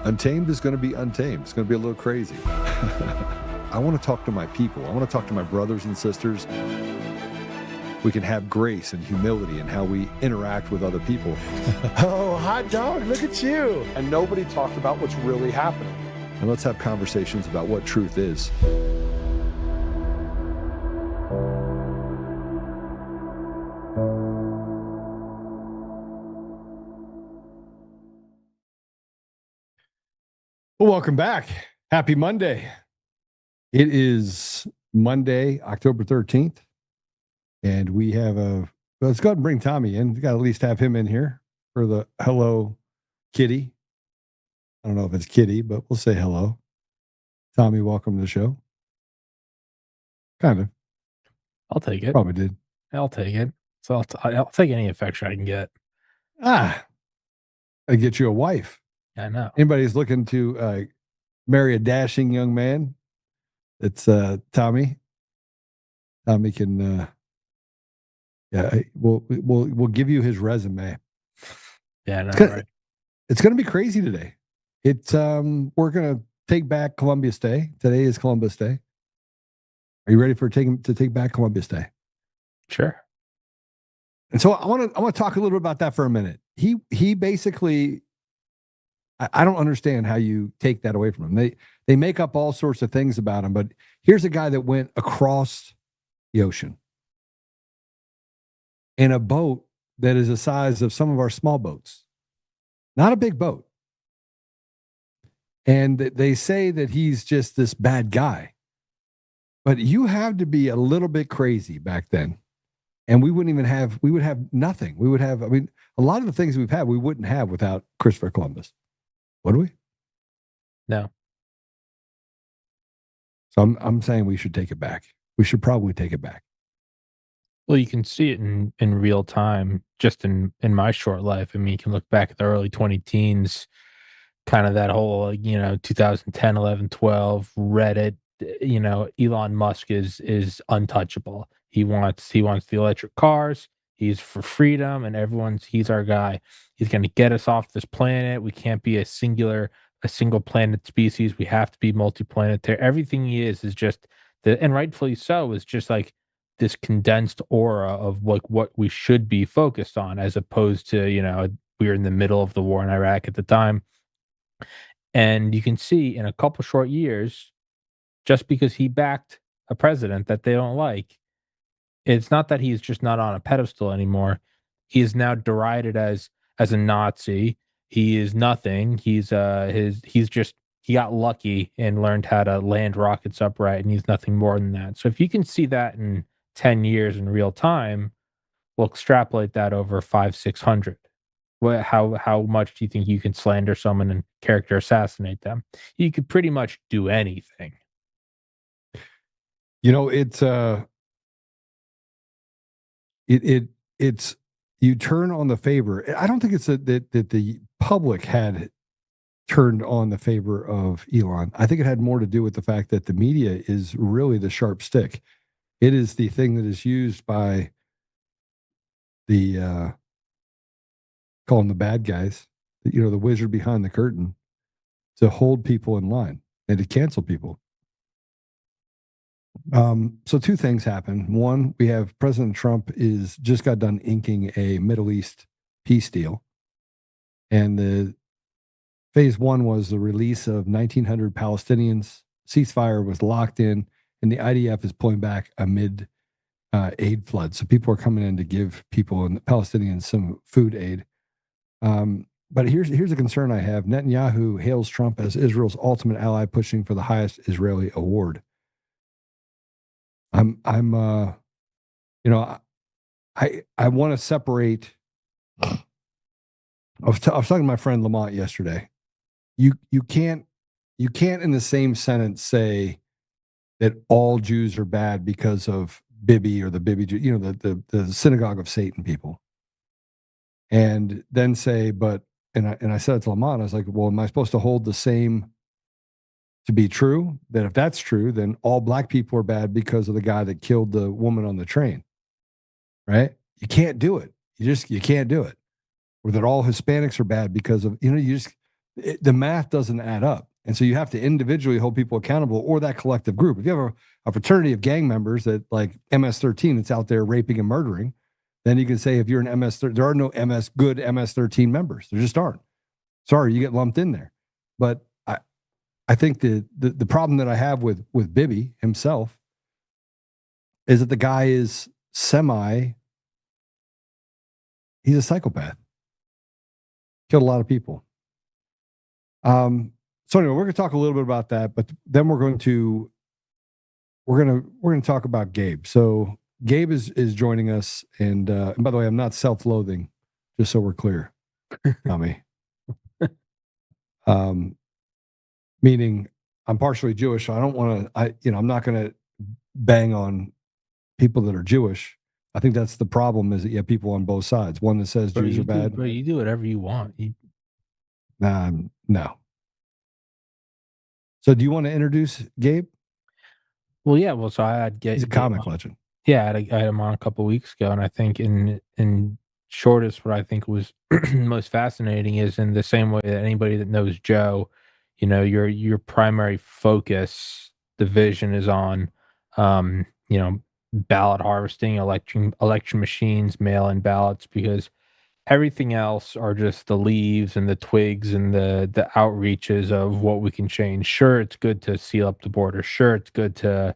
Untamed is going to be untamed. It's going to be a little crazy. I want to talk to my people. I want to talk to my brothers and sisters. We can have grace and humility in how we interact with other people. Oh, hot dog, look at you. And nobody talked about what's really happening. And let's have conversations about what truth is. Well, welcome back. Happy Monday. It is Monday, October 13th. And we have let's go ahead and bring Tommy in. We got to at least have him in here for the hello kitty. I don't know if it's kitty, but we'll say hello. Tommy, welcome to the show. Kind of. I'll take it. Probably did. I'll take it. So I'll take any affection I can get. I get you a wife. I know. Anybody's looking to marry a dashing young man? It's Tommy. Tommy can. We'll give you his resume. Yeah, no, right. It's going to be crazy today. It's we're going to take back Columbus Day. Today is Columbus Day. Are you ready for to take back Columbus Day? Sure. And so I want to talk a little bit about that for a minute. He basically, I don't understand how you take that away from him. They make up all sorts of things about him, but here's a guy that went across the ocean in a boat that is the size of some of our small boats. Not a big boat. And they say that he's just this bad guy. But you have to be a little bit crazy back then. And we would have nothing. We would have, a lot of the things we've had, we wouldn't have without Christopher Columbus. Would we? No. So I'm saying we should take it back. We should probably take it back. Well, you can see it in real time, just in my short life. I mean, you can look back at the early 2010s, kind of that whole, 2010, 11, 12, Reddit, Elon Musk is untouchable. He wants the electric cars. He's for freedom, and he's our guy. He's going to get us off this planet. We can't be a single planet species. We have to be multiplanetary. Everything he is just and rightfully so, is just like this condensed aura of like what we should be focused on, as opposed to, we were in the middle of the war in Iraq at the time. And you can see in a couple short years, just because he backed a president that they don't like, it's not that he's just not on a pedestal anymore. He is now derided as a Nazi. He is nothing. He got lucky and learned how to land rockets upright, and he's nothing more than that. So if you can see that in 10 years in real time, we'll extrapolate that over 500-600. How much do you think you can slander someone and character assassinate them? You could pretty much do anything. It's you turn on the favor. I don't think it's that the public had turned on the favor of Elon. I think it had more to do with the fact that the media is really the sharp stick. It is the thing that is used by the call them the bad guys, the wizard behind the curtain, to hold people in line and to cancel people. So two things happen. One, we have President Trump just got done inking a Middle East peace deal. And the phase one was the release of 1,900 Palestinians. Ceasefire was locked in, and the IDF is pulling back amid aid flood. So people are coming in to give people and the Palestinians some food aid. But here's a concern I have. Netanyahu hails Trump as Israel's ultimate ally, pushing for the highest Israeli award. I want to separate. I was talking to my friend Lamont yesterday. You can't in the same sentence say that all Jews are bad because of Bibi or the Bibi, the synagogue of Satan people, and then say, and I said it to Lamont, I was like, well, am I supposed to hold the same to be true? That if that's true, then all black people are bad because of the guy that killed the woman on the train, right? You can't do it. You can't do it. Or that all Hispanics are bad because of, the math doesn't add up. And so you have to individually hold people accountable, or that collective group. If you have a fraternity of gang members that like MS-13 that's out there raping and murdering, then you can say if you're an MS-13, there are no good MS-13 members. There just aren't. Sorry, you get lumped in there. But I think the problem that I have with Bibi himself is that the guy is he's a psychopath. Killed a lot of people. So anyway, we're going to talk a little bit about that, but then we're going to talk about Gabe. So Gabe is joining us, and by the way, I'm not self-loathing, just so we're clear, Tommy. Meaning I'm partially Jewish. So I don't want to. I'm not going to bang on people that are Jewish. I think that's the problem, is that you have people on both sides. One that says Jews are bad. But you do whatever you want. No. So do you want to introduce Gabe? Well, yeah. Well, so I had he's a comic legend. Yeah, I had him on a couple of weeks ago, and I think in shortest, what I think was most fascinating is, in the same way that anybody that knows Joe, your primary focus, the vision is on, ballot harvesting, election machines, mail-in ballots, because everything else are just the leaves and the twigs and the outreaches of what we can change. Sure, it's good to seal up the border. Sure, it's good to,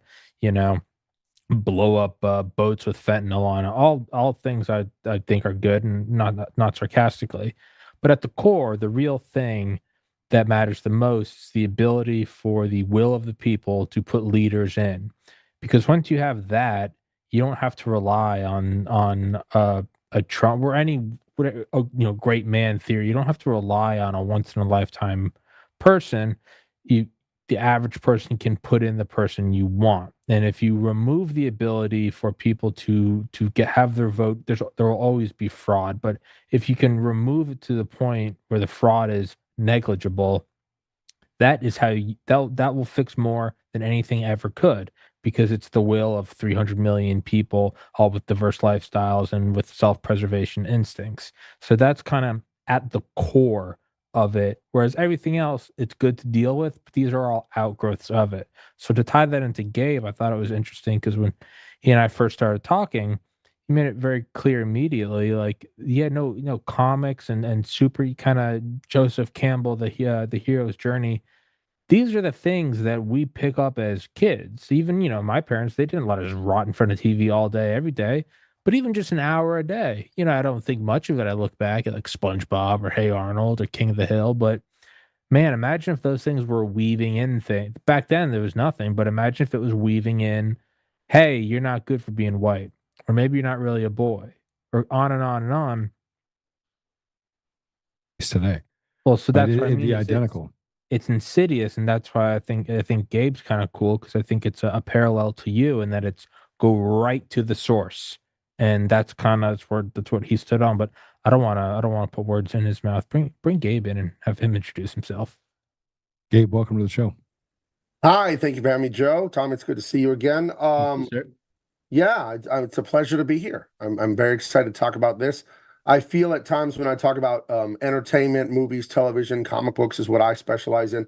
blow up boats with fentanyl on it. All things I think are good, and not sarcastically. But at the core, the real thing that matters the most is the ability for the will of the people to put leaders in. Because once you have that, you don't have to rely on a Trump or any great man theory. You don't have to rely on a once in a lifetime person. The average person can put in the person you want. And if you remove the ability for people to have their vote, there will always be fraud. But if you can remove it to the point where the fraud is negligible, that is how that will fix more than anything ever could, because it's the will of 300 million people, all with diverse lifestyles and with self-preservation instincts. So that's kind of at the core of it. Whereas everything else, it's good to deal with, but these are all outgrowths of it. So to tie that into Gabe, I thought it was interesting, because when he and I first started talking, he made it very clear immediately, like he had no comics and super kind of Joseph Campbell, the hero's journey. These are the things that we pick up as kids. Even, my parents, they didn't let us rot in front of TV all day, every day, but even just an hour a day. I don't think much of it. I look back at like SpongeBob or Hey Arnold or King of the Hill, but man, imagine if those things were weaving in things. Back then, there was nothing, but imagine if it was weaving in, hey, you're not good for being white, or maybe you're not really a boy, or on and on and on. Today. Well, so that's what I mean. It'd be identical. It's insidious, and that's why I think Gabe's kind of cool, because I think it's a parallel to you, in that it's go right to the source, and that's what he stood on. But I don't want to put words in his mouth. Bring Gabe in and have him introduce himself. Gabe, welcome to the show. Hi, thank you for having me, Joe. Tom, it's good to see you again. Yeah, it's a pleasure to be here. I'm very excited to talk about this. I feel at times when I talk about entertainment, movies, television, comic books is what I specialize in.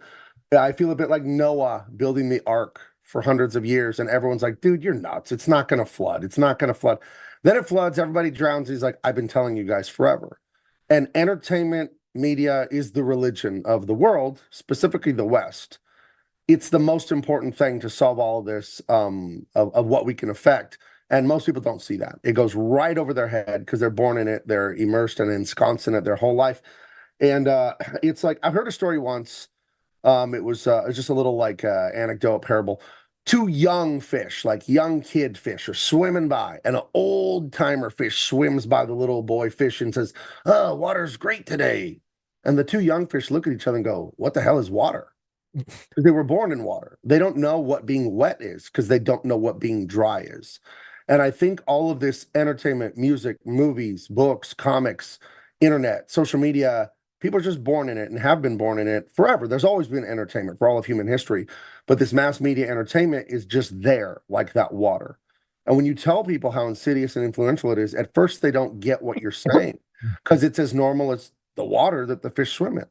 I feel a bit like Noah building the ark for hundreds of years, and everyone's like, dude, you're nuts. It's not going to flood. It's not going to flood. Then it floods. Everybody drowns. He's like, I've been telling you guys forever. And entertainment media is the religion of the world, specifically the West. It's the most important thing to solve all of this, of what we can affect. And most people don't see that. It goes right over their head because they're born in it. They're immersed and ensconced in it their whole life. And it's like, I heard a story once. It was just a little like anecdote parable. Two young fish, like young kid fish, are swimming by, and an old timer fish swims by the little boy fish and says, "Oh, water's great today." And the two young fish look at each other and go, "What the hell is water?" Because they were born in water. They don't know what being wet is, because they don't know what being dry is. And I think all of this entertainment, music, movies, books, comics, internet, social media, people are just born in it and have been born in it forever. There's always been entertainment for all of human history. But this mass media entertainment is just there, like that water. And when you tell people how insidious and influential it is, at first they don't get what you're saying, because it's as normal as the water that the fish swim in.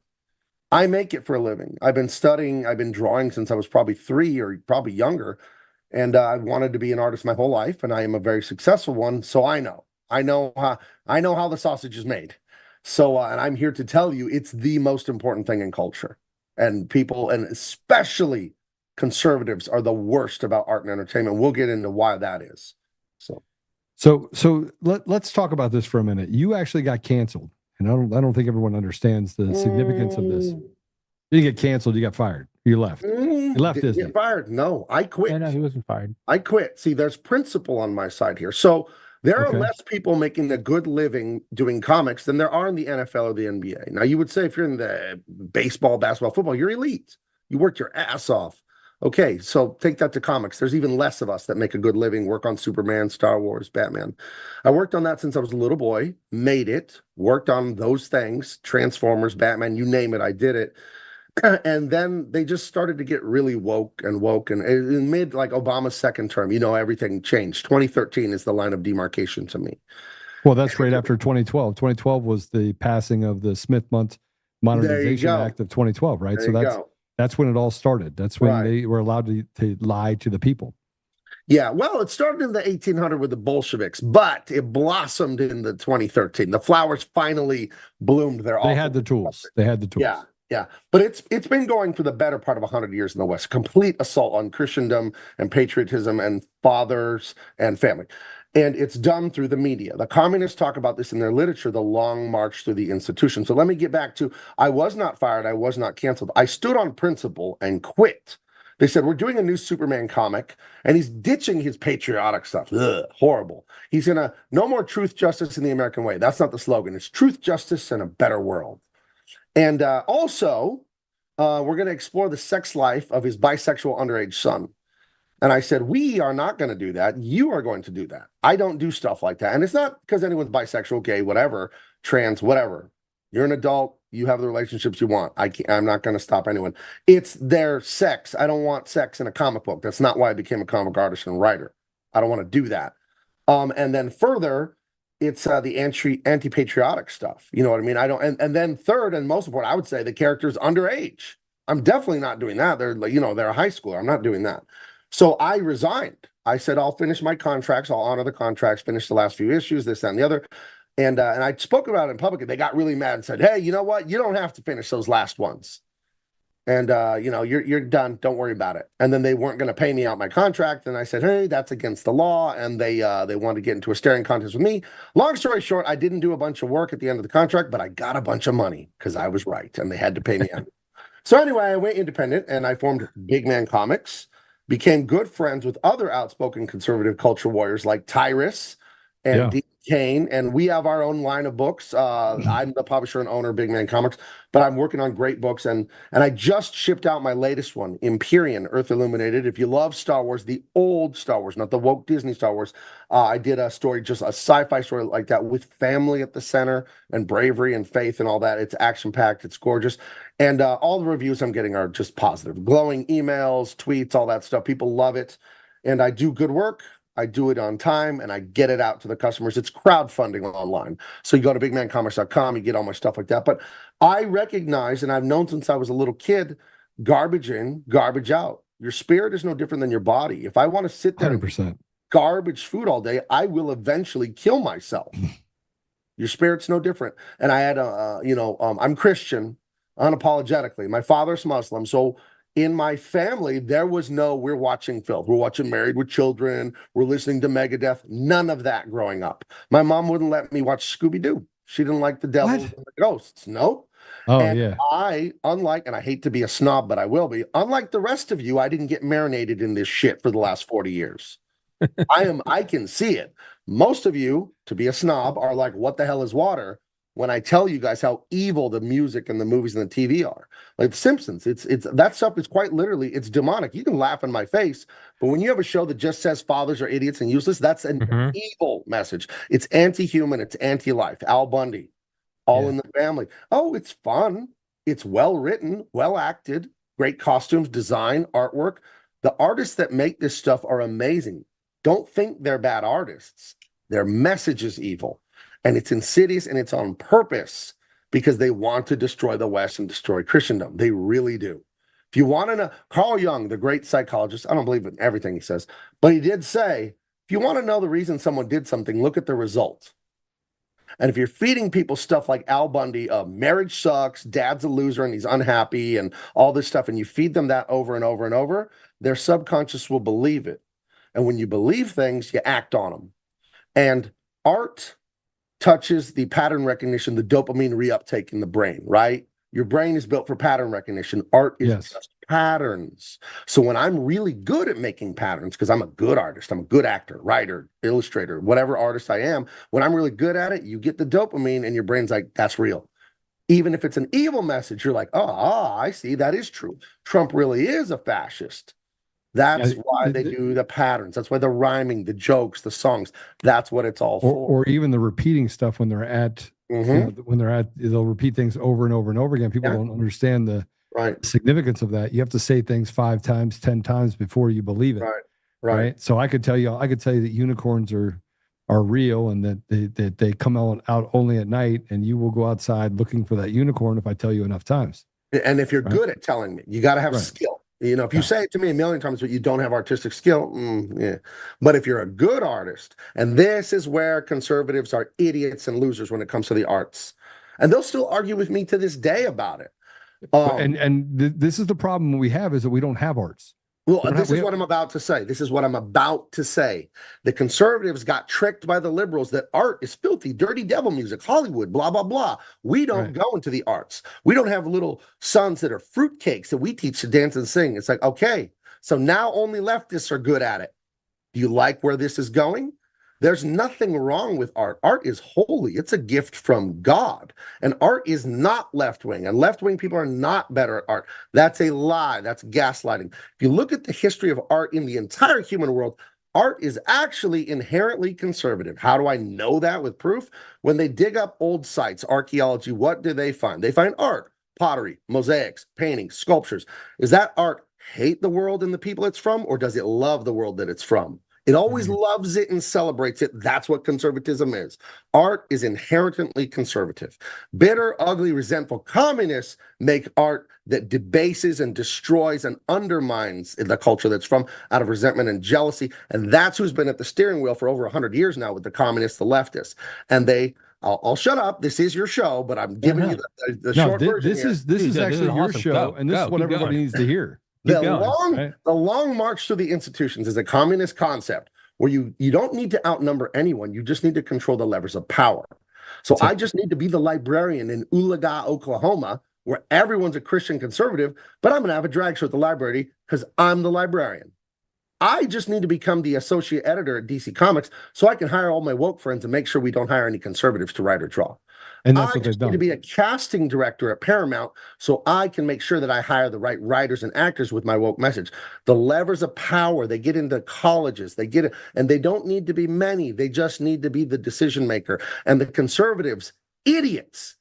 I make it for a living. I've been studying, I've been drawing since I was probably 3 or probably younger. And I've wanted to be an artist my whole life, and I am a very successful one. So I know how the sausage is made. So, and I'm here to tell you, it's the most important thing in culture. And people, and especially conservatives, are the worst about art and entertainment. We'll get into why that is. So let's talk about this for a minute. You actually got canceled, and I don't think everyone understands the significance of this. You didn't get canceled. You got fired. You left. You left Disney. Get fired? No, I quit. No, he wasn't fired. I quit. See, there's principle on my side here. So there are less people making a good living doing comics than there are in the NFL or the NBA. Now, you would say if you're in the baseball, basketball, football, you're elite. You worked your ass off. Okay, so take that to comics. There's even less of us that make a good living, work on Superman, Star Wars, Batman. I worked on that since I was a little boy, made it, worked on those things, Transformers, Batman, you name it, I did it. And then they just started to get really woke. And in mid, like Obama's second term, everything changed. 2013 is the line of demarcation to me. Well, that's right after 2012. 2012 was the passing of the Smith-Mundt Modernization Act of 2012, right? That's when it all started. That's when they were allowed to lie to the people. Yeah, well, it started in the 1800s with the Bolsheviks, but it blossomed in the 2013. The flowers finally bloomed. They had the tools. Yeah. But it's been going for the better part of 100 years in the West. Complete assault on Christendom and patriotism and fathers and family. And it's done through the media. The communists talk about this in their literature, the long march through the institution. So let me get back to, I was not fired. I was not canceled. I stood on principle and quit. They said, we're doing a new Superman comic, and he's ditching his patriotic stuff. Ugh, horrible. He's going to, no more truth, justice, in the American way. That's not the slogan. It's truth, justice, and a better world. And also, we're going to explore the sex life of his bisexual underage son. And I said, we are not going to do that. You are going to do that. I don't do stuff like that. And it's not because anyone's bisexual, gay, whatever, trans, whatever. You're an adult. You have the relationships you want. I'm not going to stop anyone. It's their sex. I don't want sex in a comic book. That's not why I became a comic artist and writer. I don't want to do that. And then further, it's the anti-patriotic stuff. You know what I mean? I don't. And then third and most important, I would say the character's underage. I'm definitely not doing that. They're a high schooler. I'm not doing that. So I resigned. I said, I'll finish my contracts. I'll honor the contracts, finish the last few issues, this, that, and the other. And I spoke about it in public, and they got really mad and said, hey, you know what? You don't have to finish those last ones. And, you're done. Don't worry about it. And then they weren't going to pay me out my contract. And I said, hey, that's against the law. And they wanted to get into a staring contest with me. Long story short, I didn't do a bunch of work at the end of the contract, but I got a bunch of money because I was right, and they had to pay me out. So anyway, I went independent, and I formed Big Man Comics. Became good friends with other outspoken conservative culture warriors like Tyrus and Dean Cain, and we have our own line of books. I'm the publisher and owner of Big Man Comics, but I'm working on great books, and I just shipped out my latest one, Empyrean, Earth Illuminated. If you love Star Wars, the old Star Wars, not the woke Disney Star Wars, I did a story, just a sci-fi story like that with family at the center and bravery and faith and all that. It's action-packed, it's gorgeous, and all the reviews I'm getting are just positive. Glowing emails, tweets, all that stuff. People love it, and I do good work. I do it on time, and I get it out to the customers. It's crowdfunding online. So you go to bigmancomics.com, you get all my stuff like that. But I recognize, and I've known since I was a little kid, garbage in, garbage out. Your spirit is no different than your body. If I want to sit there 100%. and eat garbage food all day, I will eventually kill myself. Your spirit's no different. And I had I'm Christian, unapologetically. My father's Muslim, so in my family, there was no, we're watching filth. We're watching Married with Children. We're listening to Megadeth. None of that growing up. My mom wouldn't let me watch Scooby-Doo. She didn't like the devils and the ghosts. No. Oh, and yeah. I, and I hate to be a snob, but I will be, unlike the rest of you, I didn't get marinated in this shit for the last 40 years. I can see it. Most of you, to be a snob, are like, what the hell is water? When I tell you guys how evil the music and the movies and the TV are. Like The Simpsons, it's that stuff is quite literally, it's demonic. You can laugh in my face, but when you have a show that just says fathers are idiots and useless, that's an evil message. It's anti-human, it's anti-life. Al Bundy, All in the Family. Oh, it's fun. It's well written, well acted, great costumes, design, artwork. The artists that make this stuff are amazing. Don't think they're bad artists. Their message is evil. And it's insidious, and it's on purpose. because they want to destroy the West and destroy Christendom. They really do. If you want to know, Carl Jung, the great psychologist, I don't believe in everything he says, but he did say, if you want to know the reason someone did something, look at the result. And if you're feeding people stuff like Al Bundy, marriage sucks, dad's a loser and he's unhappy and all this stuff, and you feed them that over and over and over, their subconscious will believe it. And when you believe things, you act on them. And art touches the pattern recognition, the dopamine reuptake in the brain, right? Your brain is built for pattern recognition. Art is just patterns. So when I'm really good at making patterns, because I'm a good artist, I'm a good actor, writer, illustrator, whatever artist I am, when I'm really good at it, you get the dopamine and your brain's like, that's real. Even if it's an evil message, you're like, oh, I see, that is true. Trump really is a fascist. That's why they do the patterns. That's why the rhyming, the jokes, the songs. That's what it's all for. Or even the repeating stuff when they're at, they'll repeat things over and over and over again. People don't understand the significance of that. You have to say things 5 times, 10 times before you believe it. Right. So I could tell you that unicorns are real and that they come out only at night, and you will go outside looking for that unicorn if I tell you enough times. And if you're good at telling me, you got to have skill. You know, if you say it to me a million times, but you don't have artistic skill, But if you're a good artist, and this is where conservatives are idiots and losers when it comes to the arts, and they'll still argue with me to this day about it. This is the problem we have, is that we don't have arts. Well, this is what I'm about to say. This is what I'm about to say. The conservatives got tricked by the liberals that art is filthy, dirty devil music, Hollywood, blah, blah, blah. We don't go into the arts. We don't have little sons that are fruitcakes that we teach to dance and sing. It's like, okay, so now only leftists are good at it. Do you like where this is going? There's nothing wrong with art. Art is holy. It's a gift from God. And art is not left-wing. And left-wing people are not better at art. That's a lie. That's gaslighting. If you look at the history of art in the entire human world, art is actually inherently conservative. How do I know that with proof? When they dig up old sites, archaeology, what do they find? They find art, pottery, mosaics, paintings, sculptures. Is that art hate the world and the people it's from, or does it love the world that it's from? It always loves it and celebrates it. That's what conservatism is. Art is inherently conservative. Bitter, ugly, resentful communists make art that debases and destroys and undermines the culture that's from out of resentment and jealousy. And that's who's been at the steering wheel for over 100 years now with the communists, the leftists. And I'll shut up. This is your show, but I'm giving you the short version. This is actually your show, and this is what everybody needs to hear. The long march through the institutions is a communist concept where you don't need to outnumber anyone. You just need to control the levers of power. So I just need to be the librarian in Ulaga, Oklahoma, where everyone's a Christian conservative, but I'm going to have a drag show at the library because I'm the librarian. I just need to become the associate editor at DC Comics so I can hire all my woke friends and make sure we don't hire any conservatives to write or draw. And that's what they've done. I need to be a casting director at Paramount so I can make sure that I hire the right writers and actors with my woke message. The levers of power, they get into colleges, they get it, and they don't need to be many. They just need to be the decision maker. And the conservatives, idiots,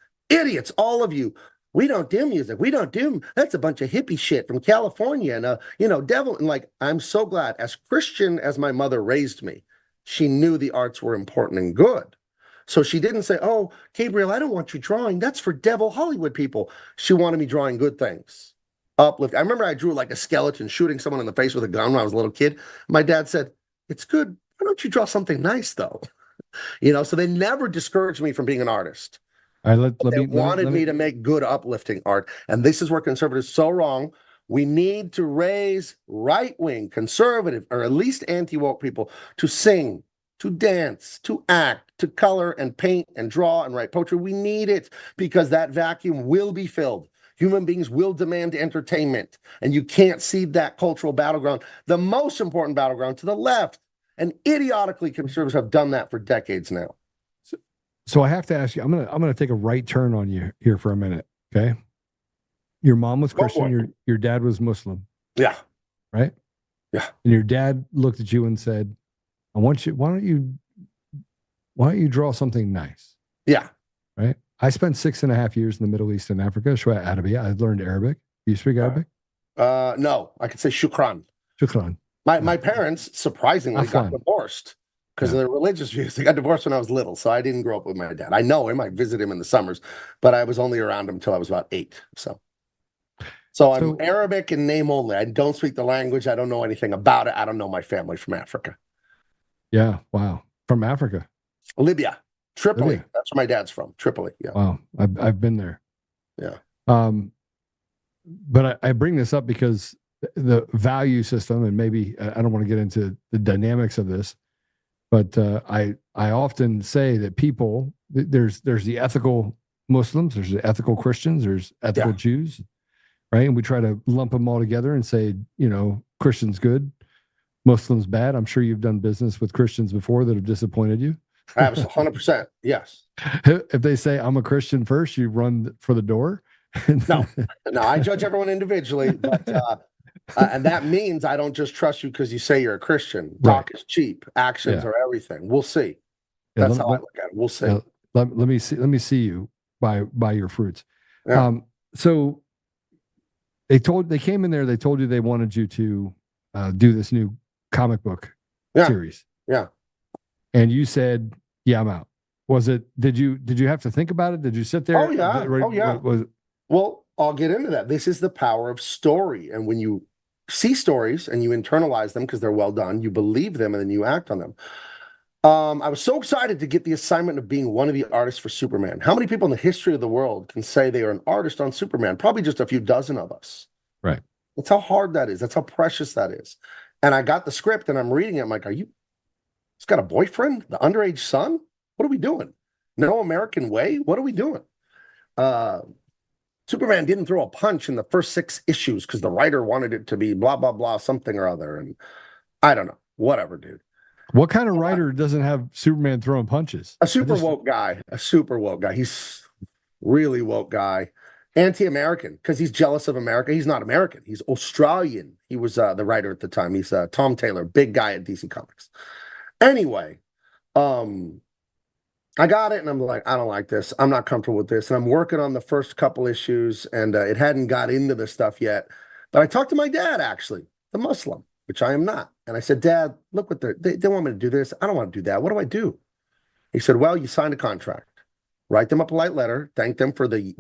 all of you. We don't do music. We don't do, that's a bunch of hippie shit from California and, devil. And like, I'm so glad, as Christian as my mother raised me, she knew the arts were important and good. So she didn't say, oh, Gabriel, I don't want you drawing. That's for devil Hollywood people. She wanted me drawing good things. Uplift. I remember I drew like a skeleton shooting someone in the face with a gun when I was a little kid. My dad said, it's good. Why don't you draw something nice, though? So they never discouraged me from being an artist. They wanted me to make good, uplifting art. And this is where conservatives are so wrong. We need to raise right-wing, conservative, or at least anti-woke people to sing, to dance, to act, to color and paint and draw and write poetry. We need it because that vacuum will be filled. Human beings will demand entertainment, and you can't cede that cultural battleground, the most important battleground, to the left. And idiotically, conservatives have done that for decades now. So I have to ask you, I'm gonna take a right turn on you here for a minute, okay? Your mom was Christian, your dad was Muslim. Yeah. Right? Yeah. And your dad looked at you and said, why don't you draw something nice? Yeah. Right? I spent 6.5 years in the Middle East and Africa. Shwa Arabiya. I learned Arabic. Do you speak Arabic? No, I could say shukran. Shukran. My parents surprisingly got divorced. because of their religious views. They got divorced when I was little, so I didn't grow up with my dad. I know him. I visit him in the summers, but I was only around him until I was about 8. So I'm Arabic in name only. I don't speak the language. I don't know anything about it. I don't know my family from Africa. Yeah. Wow. From Africa. Libya. Tripoli. Libya. That's where my dad's from. Tripoli. Yeah. Wow. I've been there. Yeah. But I bring this up because the value system, and maybe I don't want to get into the dynamics of this, but I often say that people, there's the ethical Muslims, there's the ethical Christians, there's ethical Jews, right? And we try to lump them all together and say, Christians good, Muslims bad. I'm sure you've done business with Christians before that have disappointed you. Absolutely, 100%. Yes. If they say I'm a Christian first, you run for the door. No, I judge everyone individually, but and that means I don't just trust you because you say you're a Christian. Talk is cheap, actions are everything. We'll see. That's how I look at it. We'll see. Let me see you by your fruits. Yeah. So they came in there. They told you they wanted you to do this new comic book series. Yeah. And you said, "Yeah, I'm out." Was it? Did you have to think about it? Did you sit there? Oh yeah. Well, I'll get into that. This is the power of story. And when you see stories and you internalize them because they're well done, you believe them and then you act on them. I was so excited to get the assignment of being one of the artists for Superman. How many people in the history of the world can say they are an artist on Superman? Probably just a few dozen of us. Right. That's how hard that is. That's how precious that is. And I got the script and I'm reading it. I'm like, he's got a boyfriend? The underage son? What are we doing? No American way? What are we doing? Superman didn't throw a punch in the first 6 issues because the writer wanted it to be blah, blah, blah, something or other. And I don't know. Whatever, dude. What kind of writer doesn't have Superman throwing punches? A super woke guy. He's really woke guy. Anti-American because he's jealous of America. He's not American. He's Australian. He was the writer at the time. He's Tom Taylor, big guy at DC Comics. Anyway, I got it, and I'm like, I don't like this. I'm not comfortable with this. And I'm working on the first couple issues, and it hadn't got into the stuff yet. But I talked to my dad, actually, the Muslim, which I am not. And I said, Dad, look what they want me to do this. I don't want to do that. What do I do? He said, well, you signed a contract. Write them a polite letter. Thank them for the,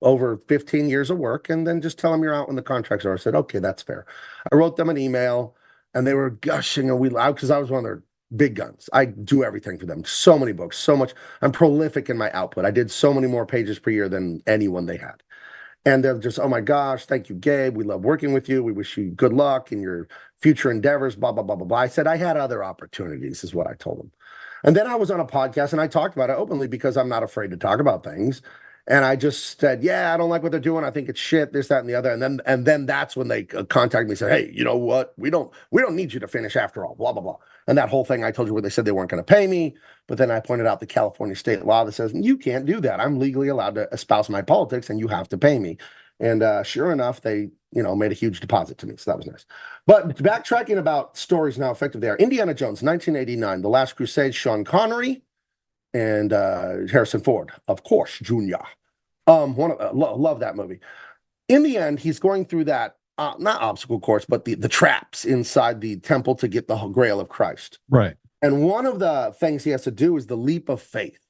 over 15 years of work, and then just tell them you're out when the contract's over. I said, okay, that's fair. I wrote them an email, and they were gushing, and because I was one of their big guns. I do everything for them. So many books, so much. I'm prolific in my output. I did so many more pages per year than anyone they had. And they're just, oh my gosh, thank you, Gabe. We love working with you. We wish you good luck in your future endeavors, blah, blah, blah, blah, blah. I said I had other opportunities, is what I told them. And then I was on a podcast and I talked about it openly because I'm not afraid to talk about things. And I just said, yeah, I don't like what they're doing. I think it's shit, this, that, and the other. And then that's when they contacted me and said, hey, you know what? We don't need you to finish after all, blah, blah, blah. And that whole thing I told you where they said they weren't going to pay me. But then I pointed out the California state law that says, you can't do that. I'm legally allowed to espouse my politics and you have to pay me. And sure enough, they, made a huge deposit to me. So that was nice. But backtracking about stories now effective there. Indiana Jones, 1989, The Last Crusade, Sean Connery and Harrison Ford, of course, Jr. Love that movie. In the end, he's going through that, not obstacle course, but the traps inside the temple to get the Grail of Christ. Right. And one of the things he has to do is the leap of faith.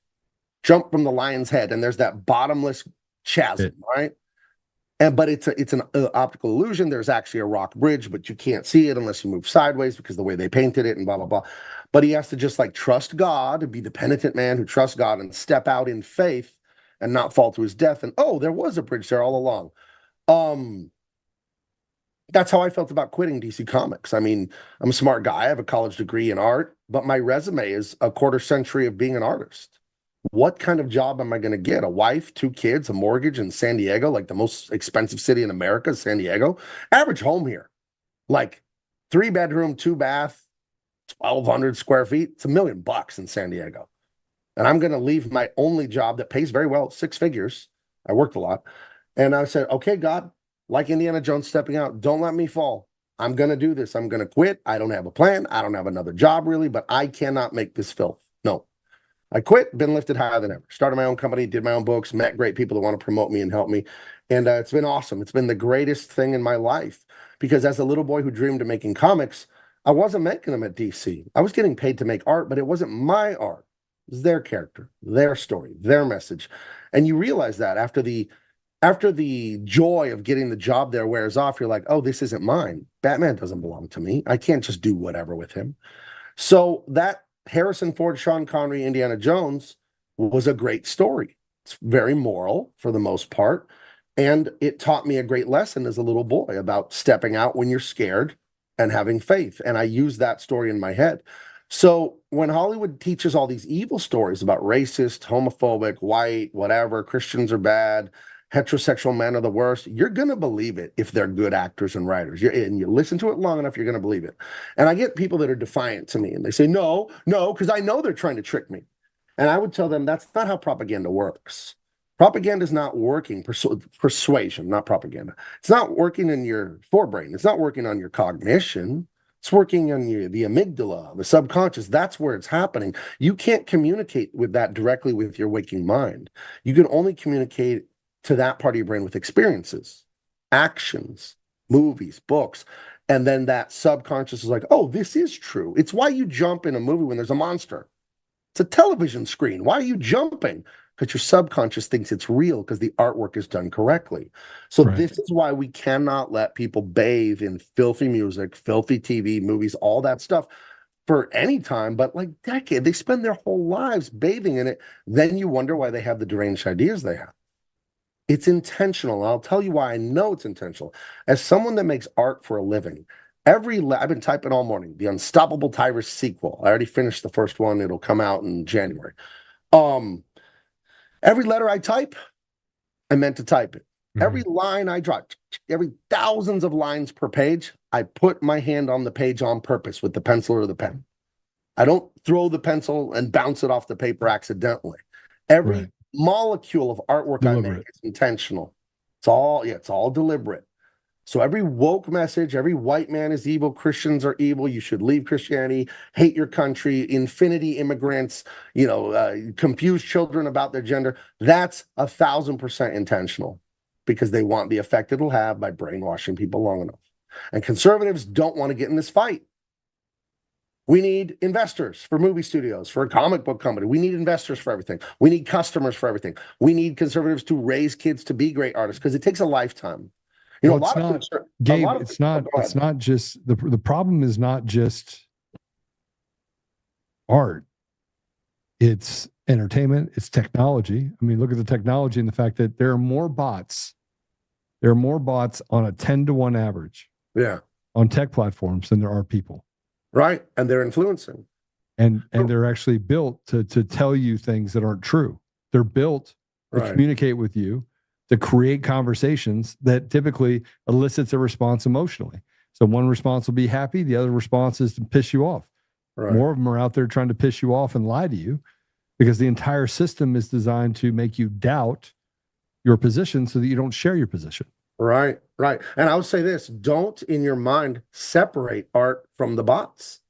Jump from the lion's head, and there's that bottomless chasm, right? But it's an optical illusion. There's actually a rock bridge, but you can't see it unless you move sideways because the way they painted it and blah, blah, blah. But he has to just trust God, be the penitent man who trusts God and step out in faith and not fall to his death. And, there was a bridge there all along. That's how I felt about quitting DC Comics. I mean, I'm a smart guy. I have a college degree in art, but my resume is a quarter century of being an artist. What kind of job am I going to get? A wife, 2 kids, a mortgage in San Diego, the most expensive city in America is San Diego. Average home here, 3-bedroom, 2-bath, 1,200 square feet. It's $1 million in San Diego. And I'm going to leave my only job that pays very well, 6 figures. I worked a lot. And I said, okay, God, like Indiana Jones stepping out, don't let me fall. I'm going to do this. I'm going to quit. I don't have a plan. I don't have another job really, but I cannot make this filth. No. I quit, been lifted higher than ever. Started my own company, did my own books, met great people that want to promote me and help me. And it's been awesome. It's been the greatest thing in my life because as a little boy who dreamed of making comics, I wasn't making them at DC. I was getting paid to make art, but it wasn't my art. It was their character, their story, their message. And you realize that after the joy of getting the job there wears off, you're like, oh, this isn't mine. Batman doesn't belong to me. I can't just do whatever with him. So that Harrison Ford, Sean Connery, Indiana Jones was a great story. It's very moral for the most part. And it taught me a great lesson as a little boy about stepping out when you're scared and having faith. And I use that story in my head. So when Hollywood teaches all these evil stories about racist, homophobic, white, whatever, Christians are bad, heterosexual men are the worst, you're going to believe it if they're good actors and writers. And you listen to it long enough, you're going to believe it. And I get people that are defiant to me and they say, no, because I know they're trying to trick me. And I would tell them that's not how propaganda works. Propaganda is not working, persuasion, not propaganda. It's not working in your forebrain. It's not working on your cognition. It's working on the amygdala, the subconscious. That's where it's happening. You can't communicate with that directly with your waking mind. You can only communicate to that part of your brain with experiences, actions, movies, books. And then that subconscious is like, oh, this is true. It's why you jump in a movie when there's a monster. It's a television screen. Why are you jumping? Because your subconscious thinks it's real because the artwork is done correctly. So This is why we cannot let people bathe in filthy music, filthy TV, movies, all that stuff for any time, but like decades. They spend their whole lives bathing in it. Then you wonder why they have the deranged ideas they have. It's intentional. I'll tell you why I know it's intentional. As someone that makes art for a living, I've been typing all morning, the Unstoppable Tyrus sequel. I already finished the first one. It'll come out in January. Every letter I type, I meant to type it. Mm-hmm. Every line I drop, every thousands of lines per page, I put my hand on the page on purpose with the pencil or the pen. I don't throw the pencil and bounce it off the paper accidentally. Every molecule of artwork I make is intentional. It's all deliberate. So every woke message, every white man is evil, Christians are evil, you should leave Christianity, hate your country, infinity immigrants, confuse children about their gender, that's 1,000% intentional because they want the effect it'll have by brainwashing people long enough. And conservatives don't want to get in this fight. We need investors for movie studios, for a comic book company. We need investors for everything. We need customers for everything. We need conservatives to raise kids to be great artists because it takes a lifetime. Gabe, it's not just the problem is not just art. It's entertainment, it's technology. I mean, look at the technology and the fact that there are more bots. There are more bots on a 10-to-1 average. Yeah. On tech platforms than there are people. Right. And they're influencing. And they're actually built to tell you things that aren't true. They're built to communicate with you, to create conversations that typically elicits a response emotionally. So one response will be happy, the other response is to piss you off. Right. More of them are out there trying to piss you off and lie to you because the entire system is designed to make you doubt your position so that you don't share your position. Right. And I would say this, don't in your mind separate art from the bots.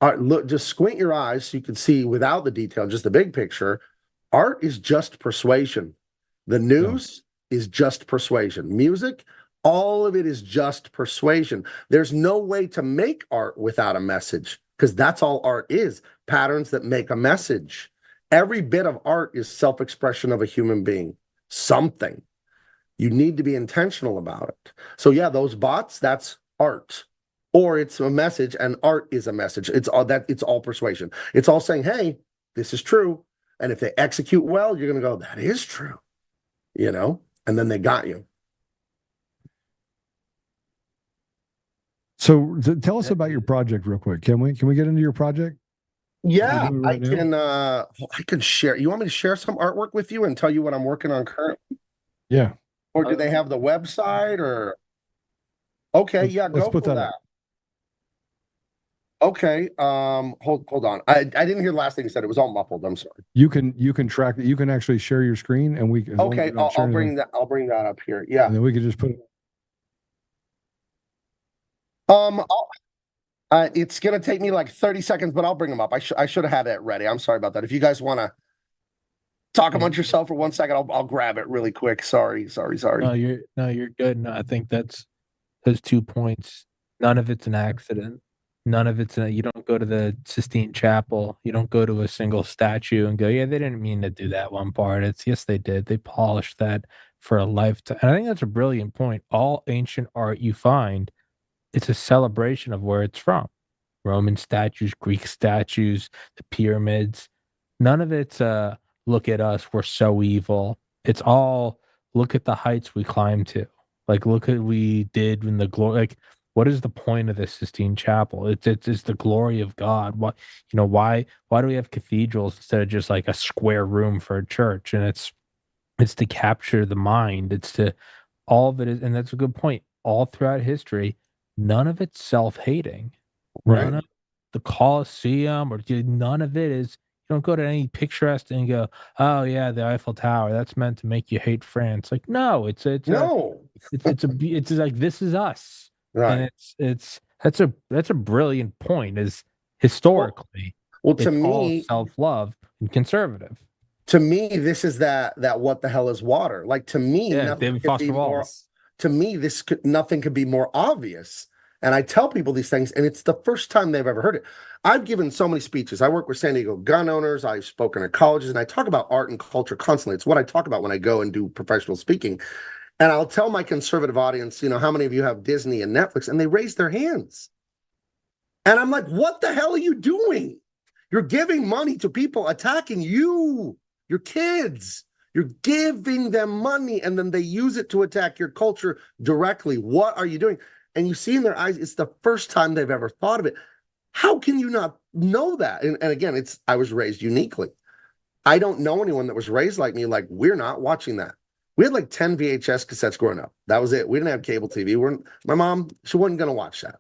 Look, just squint your eyes so you can see without the detail, just the big picture. Art is just persuasion. The news is just persuasion. Music, all of it is just persuasion. There's no way to make art without a message because that's all art is, patterns that make a message. Every bit of art is self-expression of a human being, something. You need to be intentional about it. So yeah, those bots, that's art. Or it's a message and art is a message. It's all persuasion. It's all saying, hey, this is true. And if they execute well, you're going to go, that is true. And then they got you. So tell us about your project real quick. Can we get into your project? Yeah, I can share. You want me to share some artwork with you and tell you what I'm working on currently? Yeah. Or do they have the website or? Okay, let's go for that. Okay, hold on. I didn't hear the last thing you said. It was all muffled. I'm sorry. You can track that. You can actually share your screen, and we. Okay, I'll bring that. I'll bring that up here. Yeah, and then we can just put it. It's gonna take me like 30 seconds, but I'll bring them up. I should have had it ready. I'm sorry about that. If you guys want to talk amongst yourself for 1 second, I'll grab it really quick. Sorry. No, you're good. No, I think that's those 2 points. None of it's an accident. None of it's you don't go to the Sistine Chapel. You don't go to a single statue and go, yeah, they didn't mean to do that one part. It's yes, they did. They polished that for a lifetime. And I think that's a brilliant point. All ancient art you find, it's a celebration of where it's from. Roman statues, Greek statues, the pyramids. None of it's look at us, we're so evil. It's all look at the heights we climbed to. Like look at we did in the glory. Like what is the point of the Sistine Chapel? It's the glory of God. What why do we have cathedrals instead of just like a square room for a church? And it's to capture the mind. It's to all of it is, and that's a good point. All throughout history, none of it's self-hating. Right. None of the Colosseum or none of it is. You don't go to any picturesque and go, oh yeah, the Eiffel Tower. That's meant to make you hate France. Like no, it's No. it's like this is us, Right. and it's that's a brilliant point. Is historically, Well, to it's all me, self-love and conservative. this is that what the hell is water? Like to me, Yeah, nothing David could Foster be more. Wallace. To me, nothing could be more obvious. And I tell people these things, and it's the first time they've ever heard it. I've given so many speeches. I work with San Diego gun owners. I've spoken at colleges, and I talk about art and culture constantly. It's what I talk about when I go and do professional speaking. And I'll tell my conservative audience, how many of you have Disney and Netflix? And they raise their hands. And I'm like, what the hell are you doing? You're giving money to people attacking you, your kids. You're giving them money, and then they use it to attack your culture directly. What are you doing? And you see in their eyes, it's the first time they've ever thought of it. How can you not know that? And again, I was raised uniquely. I don't know anyone that was raised like me. Like, we're not watching that. We had like 10 VHS cassettes growing up. That was it. We didn't have cable TV. My mom, she wasn't going to watch that.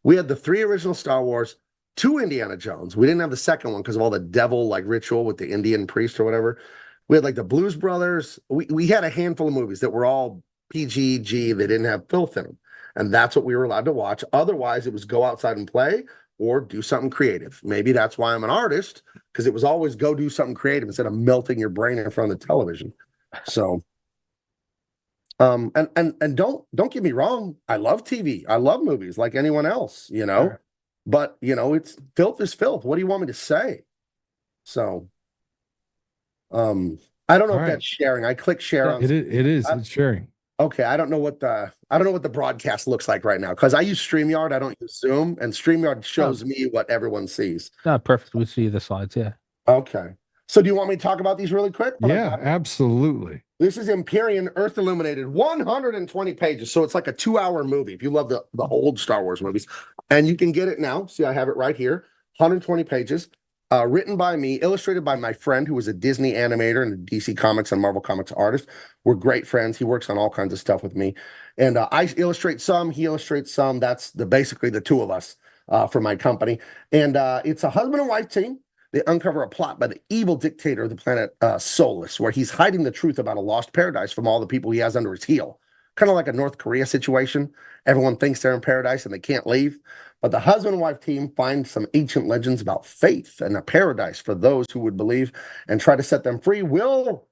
We had the 3 original Star Wars, 2 Indiana Jones. We didn't have the second one because of all the devil like ritual with the Indian priest or whatever. We had like the Blues Brothers. We had a handful of movies that were all PG. They didn't have filth in them. And that's what we were allowed to watch. Otherwise, it was go outside and play or do something creative. Maybe that's why I'm an artist, because it was always go do something creative instead of melting your brain in front of the television. So, and don't get me wrong. I love TV. I love movies like anyone else, Sure. But, it's filth is filth. What do you want me to say? So, I don't know if that's sharing. I click share on. It is. It's sharing. Okay, I don't know what the broadcast looks like right now because I use StreamYard. I don't use Zoom, and StreamYard shows me what everyone sees. Perfect. We see the slides. Yeah. Okay. So do you want me to talk about these really quick? Yeah, absolutely. This is Empyrean Earth Illuminated, 120 pages. So it's like a 2-hour movie if you love the old Star Wars movies. And you can get it now. See, I have it right here. 120 pages. Written by me, illustrated by my friend who was a Disney animator and a DC Comics and Marvel Comics artist. We're great friends. He works on all kinds of stuff with me. And I illustrate some, he illustrates some. That's basically the two of us for my company. And it's a husband and wife team. They uncover a plot by the evil dictator of the planet Solus, where he's hiding the truth about a lost paradise from all the people he has under his heel. Kind of like a North Korea situation. Everyone thinks they're in paradise and they can't leave. But the husband and wife team find some ancient legends about faith and a paradise for those who would believe and try to set them free. Will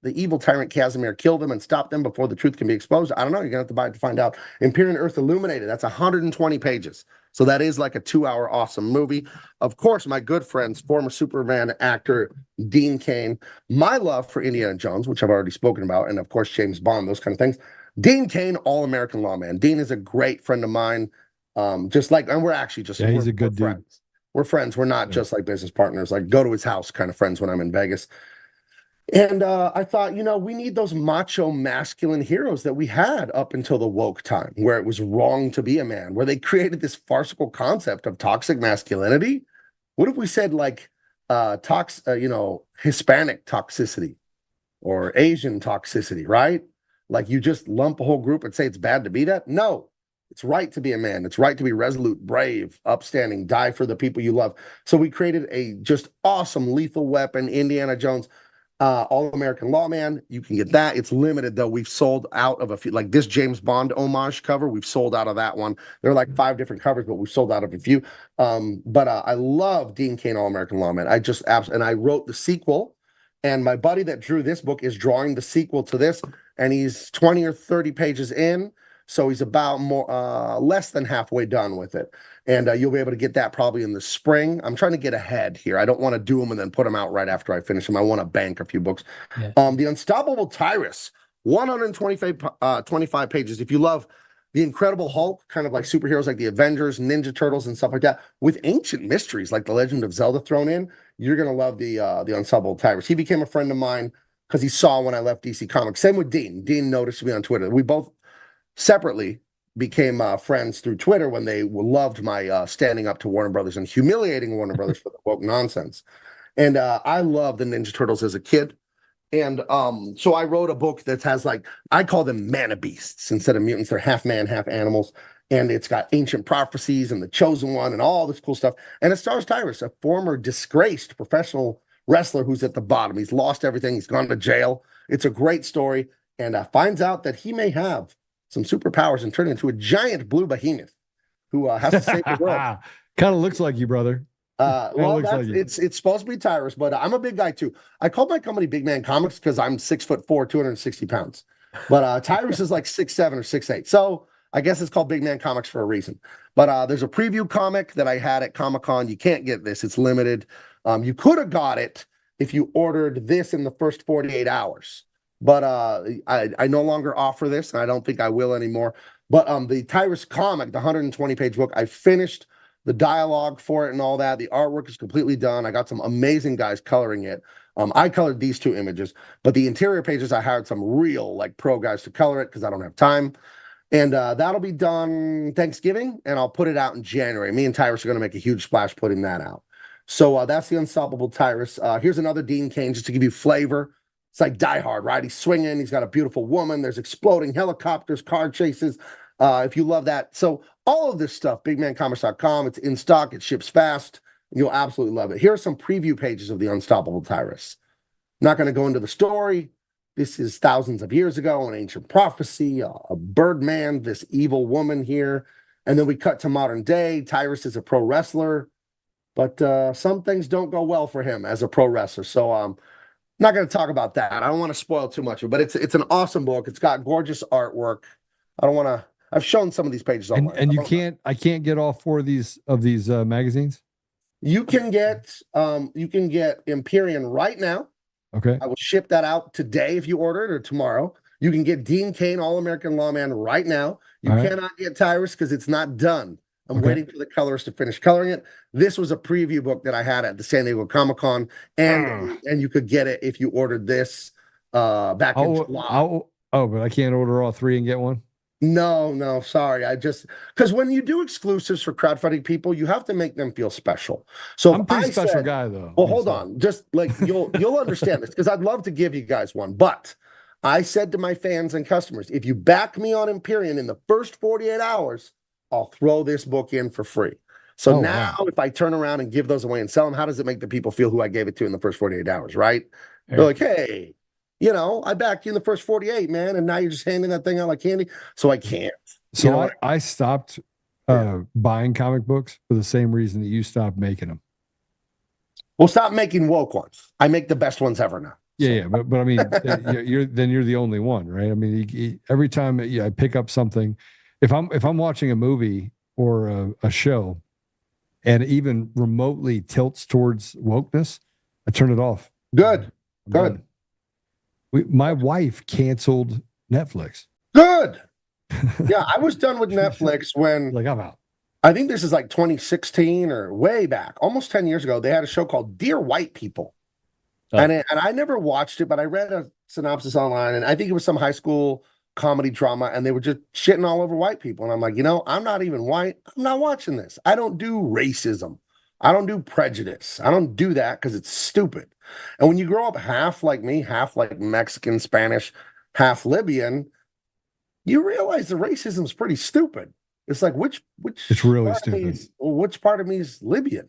the evil tyrant Casimir kill them and stop them before the truth can be exposed? I don't know. You're going to have to buy it to find out. Empyrean Earth Illuminated. That's 120 pages. So that is like a 2-hour awesome movie. Of course, my good friends, former Superman actor Dean Cain, my love for Indiana Jones, which I've already spoken about, and of course, James Bond, those kind of things. Dean Cain, All-American Lawman. Dean is a great friend of mine. And we're actually just he's a good dude. Friends. We're friends. We're not just like business partners, like go to his house kind of friends when I'm in Vegas. And I thought, we need those macho masculine heroes that we had up until the woke time, where it was wrong to be a man, where they created this farcical concept of toxic masculinity. What if we said like Hispanic toxicity or Asian toxicity, right? Like you just lump a whole group and say it's bad to be that? No. It's right to be a man. It's right to be resolute, brave, upstanding, die for the people you love. So we created a just awesome lethal weapon, Indiana Jones, All-American Lawman. You can get that. It's limited, though. We've sold out of a few. Like this James Bond homage cover, we've sold out of that one. There are like 5 different covers, but we've sold out of a few. But I love Dean Cain, All-American Lawman. And I wrote the sequel. And my buddy that drew this book is drawing the sequel to this. And he's 20 or 30 pages in. So he's about less than halfway done with it. And you'll be able to get that probably in the spring. I'm trying to get ahead here. I don't want to do them and then put them out right after I finish them. I want to bank a few books. Yeah. The Unstoppable Tyrus, 125 pages. If you love the Incredible Hulk, kind of like superheroes like the Avengers, Ninja Turtles, and stuff like that, with ancient mysteries like the Legend of Zelda thrown in, you're gonna love the Unstoppable Tyrus. He became a friend of mine because he saw when I left DC Comics. Same with Dean. Dean noticed me on Twitter. We both separately became friends through Twitter when they loved my standing up to Warner Brothers and humiliating Warner Brothers for the woke nonsense. And I loved the Ninja Turtles as a kid. And so I wrote a book that has, like, I call them mana beasts instead of mutants. They're half man, half animals. And it's got ancient prophecies and the chosen one and all this cool stuff. And it stars Tyrus, a former disgraced professional wrestler who's at the bottom. He's lost everything. He's gone to jail. It's a great story. And finds out that he may have some superpowers and turn into a giant blue behemoth who has to save the world. Kind of looks like you, brother. Well, it's supposed to be Tyrus, but I'm a big guy too. I called my company Big Man Comics because I'm 6'4", 260 pounds. But Tyrus is like 6'7" or 6'8". So I guess it's called Big Man Comics for a reason. But there's a preview comic that I had at Comic-Con. You can't get this. It's limited. You could have got it if you ordered this in the first 48 hours. But I no longer offer this, and I don't think I will anymore. But the Tyrus comic, the 120-page book, I finished the dialogue for it and all that. The artwork is completely done. I got some amazing guys coloring it. I colored these two images, but the interior pages, I hired some real, like, pro guys to color it because I don't have time. And that'll be done Thanksgiving, and I'll put it out in January. Me and Tyrus are going to make a huge splash putting that out. So that's the Unstoppable Tyrus. Here's another Dean Cain, just to give you flavor. It's like Die Hard, right? He's swinging. He's got a beautiful woman. There's exploding helicopters, car chases. If you love that. So all of this stuff, bigmancomics.com, it's in stock. It ships fast. You'll absolutely love it. Here are some preview pages of the Unstoppable Tyrus. I'm not going to go into the story. This is thousands of years ago, an ancient prophecy, a Birdman, this evil woman here. And then we cut to modern day. Tyrus is a pro wrestler, but some things don't go well for him as a pro wrestler. So I'm not going to talk about that. I don't want to spoil too much of it, but it's an awesome book. It's got gorgeous artwork. I don't want to. I've shown some of these pages online. And I can't get all four of these magazines. You can get Empyrean right now. Okay. I will ship that out today if you order it, or tomorrow. You can get Dean Cain, All-American Lawman right now. You cannot get Tyrus because it's not done. I'm waiting for the colorist to finish coloring it. This was a preview book that I had at the San Diego Comic-Con, and you could get it if you ordered this back in July. But I can't order all three and get one? No, sorry. Because when you do exclusives for crowdfunding people, you have to make them feel special. So I'm a pretty special guy, though. Well, hold on. Just like you'll understand this, because I'd love to give you guys one. But I said to my fans and customers, if you back me on Empyrean in the first 48 hours, I'll throw this book in for free. So now if I turn around and give those away and sell them, how does it make the people feel who I gave it to in the first 48 hours, right? Yeah. They're like, hey, I backed you in the first 48, man, and now you're just handing that thing out like candy. So I can't. So I stopped buying comic books for the same reason that you stopped making them. Well, stop making woke ones. I make the best ones ever now. Yeah, but I mean, you're the only one, right? I mean, every time I pick up something, if I'm watching a movie or a show, and even remotely tilts towards wokeness, I turn it off. Good. My wife canceled Netflix. Good. Yeah, I was done with Netflix when I'm out. I think this is like 2016 or way back, almost 10 years ago. They had a show called Dear White People. And I never watched it, but I read a synopsis online, and I think it was some high school comedy drama, and they were just shitting all over white people. And I'm like, I'm not even white. I'm not watching this. I don't do racism. I don't do prejudice. I don't do that because it's stupid. And when you grow up half like me, half like Mexican, Spanish, half Libyan, you realize the racism is pretty stupid. It's like, which it's really stupid. Which part of me is Libyan?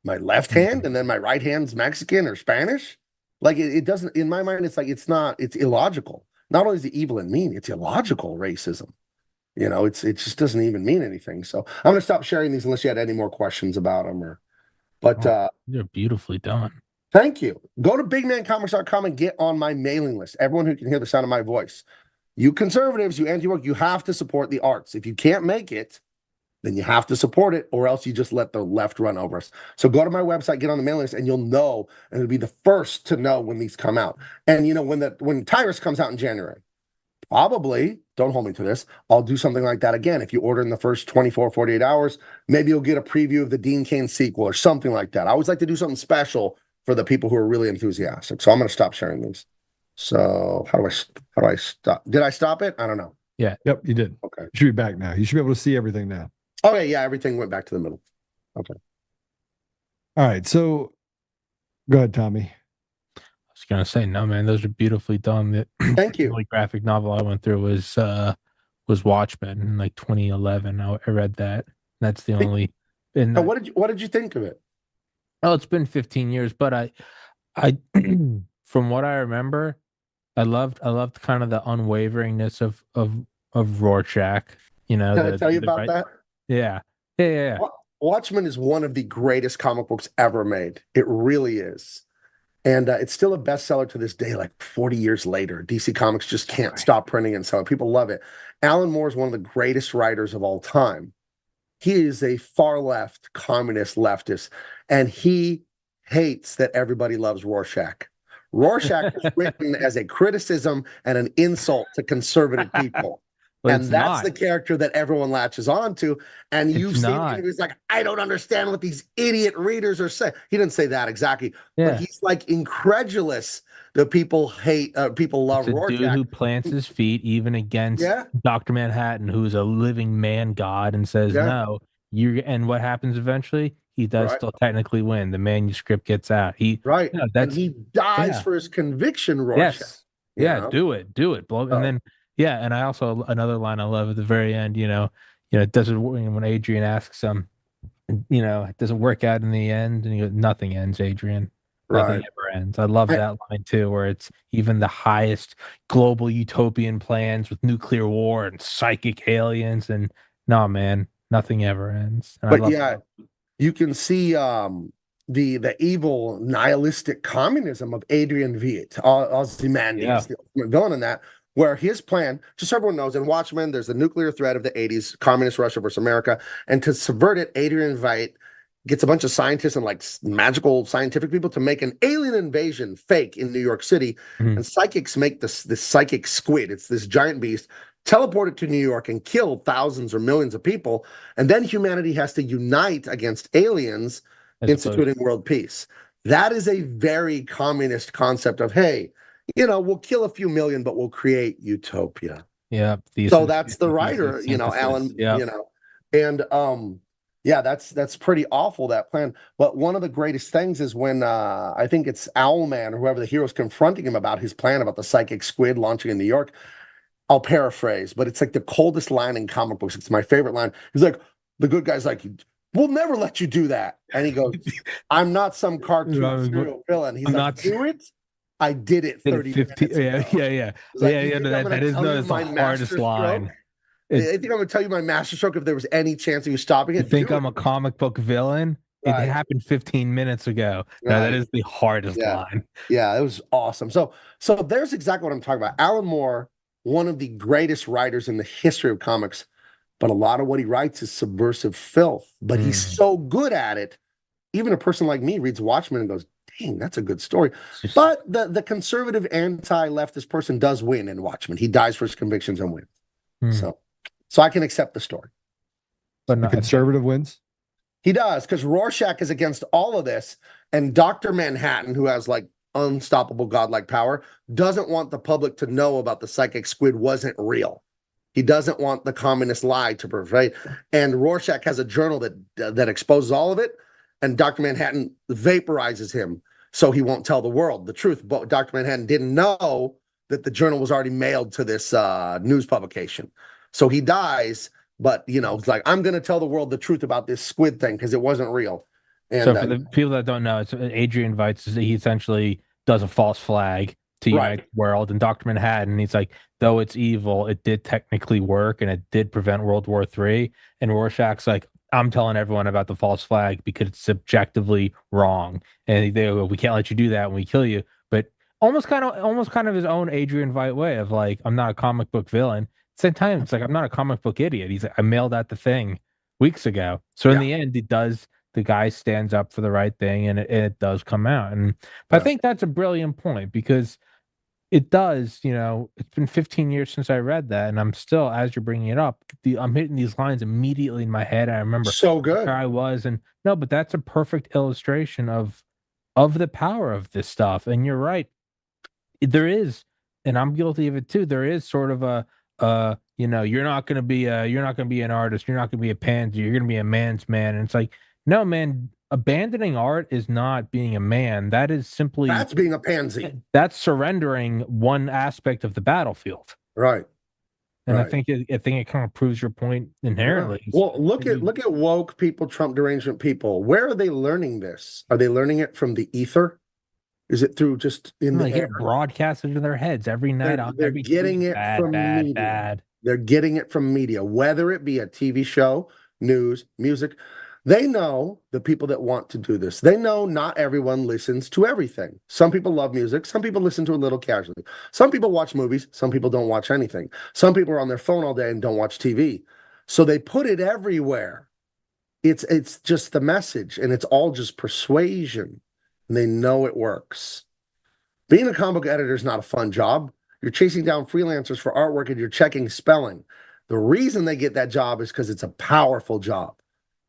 My left hand, and then my right hand's Mexican or Spanish? Like, it doesn't, in my mind, it's like, it's illogical. Not only is it evil and mean, it's illogical racism. It just doesn't even mean anything. So I'm going to stop sharing these unless you had any more questions about them. You're beautifully done. Thank you. Go to bigmancomics.com and get on my mailing list. Everyone who can hear the sound of my voice. You conservatives, you anti-woke, you have to support the arts. If you can't make it, then you have to support it, or else you just let the left run over us. So go to my website, get on the mailing list, and you'll know, and it'll be the first to know when these come out. And when Tyrus comes out in January, probably, don't hold me to this, I'll do something like that again. If you order in the first 24, 48 hours, maybe you'll get a preview of the Dean Cain sequel or something like that. I always like to do something special for the people who are really enthusiastic. So I'm going to stop sharing these. So how do I stop? Did I stop it? I don't know. Yeah. Yep, you did. Okay. You should be back now. You should be able to see everything now. Okay, yeah, everything went back to the middle. Okay. All right. So go ahead, Tommy. I was gonna say, no, man, those are beautifully done. Thank you. The only graphic novel I went through was Watchmen in like 2011. I read that. That's the only. And what did you think of it? Oh, it's been 15 years, but I from what I remember, I loved kind of the unwaveringness of Rorschach. You know, Can I tell you about that? Yeah. Watchmen is one of the greatest comic books ever made. It really is. And it's still a bestseller to this day, like 40 years later. DC Comics just can't stop printing and selling. People love it. Alan Moore is one of the greatest writers of all time. He is a far left communist leftist, and he hates that everybody loves Rorschach. Rorschach is written as a criticism and an insult to conservative people. And that's the character that everyone latches on to. And you've seen him, he's like, I don't understand what these idiot readers are saying. He didn't say that exactly, but he's like incredulous that people hate, people love Rorschach. Dude who plants his feet even against Dr. Manhattan, who's a living man god, and says, no, and what happens eventually? He does still technically win. The manuscript gets out. And he dies for his conviction, Rorschach. Yes. Do it. And then, and I also, another line I love at the very end, it doesn't, when Adrian asks him, it doesn't work out in the end, and he goes, nothing ends, Adrian. Nothing ever ends. I love that line too, where it's even the highest global utopian plans with nuclear war and psychic aliens, and no, man, nothing ever ends. And but you can see the evil nihilistic communism of Adrian Veidt, Ozymandias, the ultimate villain in that, where his plan, just so everyone knows, in Watchmen, there's the nuclear threat of the 80s, communist Russia versus America, and to subvert it, Adrian Veidt gets a bunch of scientists and like magical scientific people to make an alien invasion fake in New York City, and psychics make this psychic squid, it's this giant beast, teleport it to New York and kill thousands or millions of people, and then humanity has to unite against aliens, instituting world peace. That is a very communist concept of, hey, we'll kill a few million, but we'll create utopia. Yeah. So that's the writer, Alan, and that's pretty awful, that plan. But one of the greatest things is when I think it's Owlman or whoever the hero is confronting him about his plan about the psychic squid launching in New York. I'll paraphrase, but it's like the coldest line in comic books. It's my favorite line. He's like, the good guy's like, we'll never let you do that. And he goes, I'm not some cartoon serial villain. He's like, do it? I did it 30 minutes ago. Yeah. That is the hardest line. I think I'm going to tell you my masterstroke if there was any chance he was stopping it. You think I'm a comic book villain? It happened 15 minutes ago. No, that is the hardest line. Yeah, it was awesome. So there's exactly what I'm talking about. Alan Moore, one of the greatest writers in the history of comics, but a lot of what he writes is subversive filth. But he's so good at it. Even a person like me reads Watchmen and goes, dang, that's a good story. But the conservative anti-leftist person does win in Watchmen. He dies for his convictions and wins. So I can accept the story. But the conservative wins? He does, because Rorschach is against all of this, and Dr. Manhattan, who has like unstoppable godlike power, doesn't want the public to know about the psychic squid wasn't real. He doesn't want the communist lie to pervade. And Rorschach has a journal that exposes all of it, and Dr. Manhattan vaporizes him so he won't tell the world the truth. But Dr. Manhattan didn't know that the journal was already mailed to this news publication. So he dies, but, it's like, I'm going to tell the world the truth about this squid thing because it wasn't real. And, so for the people that don't know, it's Adrian Veidt, he essentially does a false flag to unite the world. And Dr. Manhattan, he's like, though it's evil, it did technically work and it did prevent World War III. And Rorschach's like, I'm telling everyone about the false flag because it's subjectively wrong. And they go, we can't let you do that when we kill you. But almost kind of his own Adrian Veidt way of like, I'm not a comic book villain. Same time, it's like, I'm not a comic book idiot. He's like, I mailed out the thing. weeks ago. So in Yeah. the end, the guy stands up for the right thing, and it does come out. But I think that's a brilliant point, because it does, it's been 15 years since I read that, and I'm still, as you're bringing it up, I'm hitting these lines immediately in my head. I remember So good. where I was, and no, but that's a perfect illustration of the power of this stuff. And you're right, there is, and I'm guilty of it too. There is sort of you're not going to be an artist, you're not going to be a pansy, you're going to be a man's man. And it's like, no, man, abandoning art is not being a man. That is simply, That's being a pansy. That's surrendering one aspect of the battlefield. Right. And right. I think it kind of proves your point inherently. Yeah. Well, look at woke people, Trump derangement people. Where are they learning this? Are they learning it from the ether? Is it through just in the they air? Get broadcasted to their heads every night. They're getting it from media. They're getting it from media, whether it be a TV show, news, music. They know the people that want to do this. They know not everyone listens to everything. Some people love music. Some people listen to a little casually. Some people watch movies. Some people don't watch anything. Some people are on their phone all day and don't watch TV. So they put it everywhere. It's just the message, and it's all just persuasion. And they know it works. Being a comic book editor is not a fun job. You're chasing down freelancers for artwork and you're checking spelling. The reason they get that job is because it's a powerful job.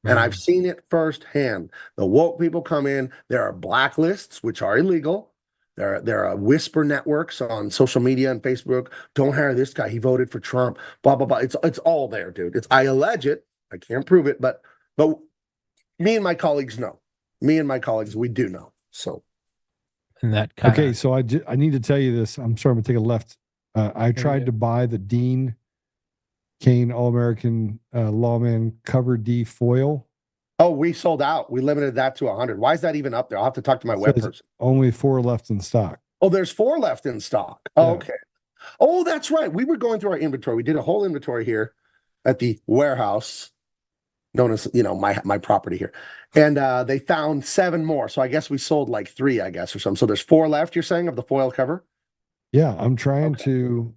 And I've seen it firsthand. The woke people come in. There are blacklists, which are illegal. There are whisper networks on social media and Facebook. Don't hire this guy. He voted for Trump. Blah, blah, blah. It's all there, dude. I allege it. I can't prove it, but me and my colleagues know. Me and my colleagues, we do know. So. And that okay, so I need to tell you this. I'm sorry, I'm going to take a left. I tried to buy the Dean Cain All-American Lawman Cover D foil. Oh, we sold out. We limited that to 100. Why is that even up there? I'll have to talk to my web person. Only 4 left in stock. Oh, there's 4 left in stock. Yeah. Okay. Oh, that's right. We were going through our inventory. We did a whole inventory here at the warehouse, known as, my property here. And they found 7 more. So I guess we sold like 3, I guess, or something. So there's 4 left, you're saying, of the foil cover? Yeah, I'm trying to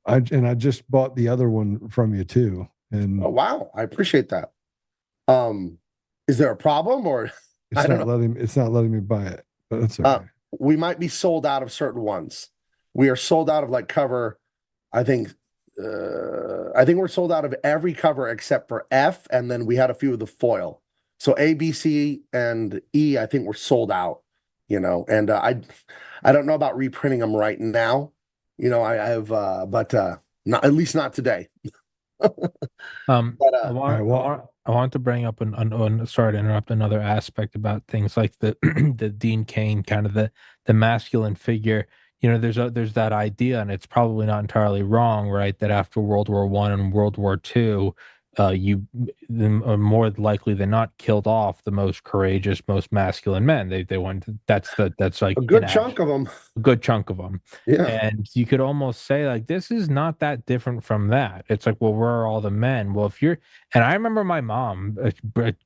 I just bought the other one from you too. And oh wow, I appreciate that. Is there a problem, or it's not letting me buy it, but that's okay. We might be sold out of certain ones. We are sold out of like cover. I think we're sold out of every cover except for F, and then we had a few of the foil. So A, B, C, and E, I think we're sold out. And I don't know about reprinting them right now. I have, but not, at least not today. I want to bring up sorry to interrupt, another aspect about things like the the Dean Cain, kind of the masculine figure. There's that idea, and it's probably not entirely wrong, right? That after World War I and World War II, you more likely than not killed off the most courageous, most masculine men. They went. That's like a good chunk of them. A good chunk of them. Yeah. And you could almost say like this is not that different from that. It's like, well, where are all the men? Well, and I remember my mom.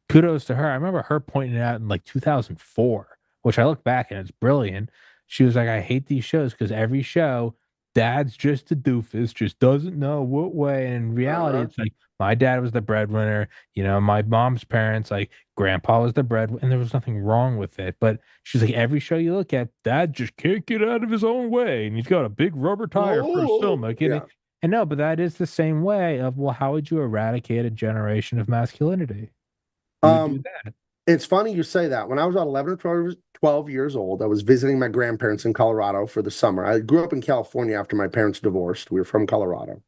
Kudos to her. I remember her pointing it out in like 2004, which I look back and it's brilliant. She was like, I hate these shows because every show, dad's just a doofus, just doesn't know what way. And in reality, it's like, my dad was the breadwinner, my mom's parents, like grandpa was the breadwinner, and there was nothing wrong with it. But she's like, every show you look at, dad just can't get out of his own way. And he's got a big rubber tire for his stomach. Yeah. And no, but that is the same way of, well, how would you eradicate a generation of masculinity? Do that? It's funny you say that. When I was about 11 or 12 years old, I was visiting my grandparents in Colorado for the summer. I grew up in California after my parents divorced. We were from Colorado.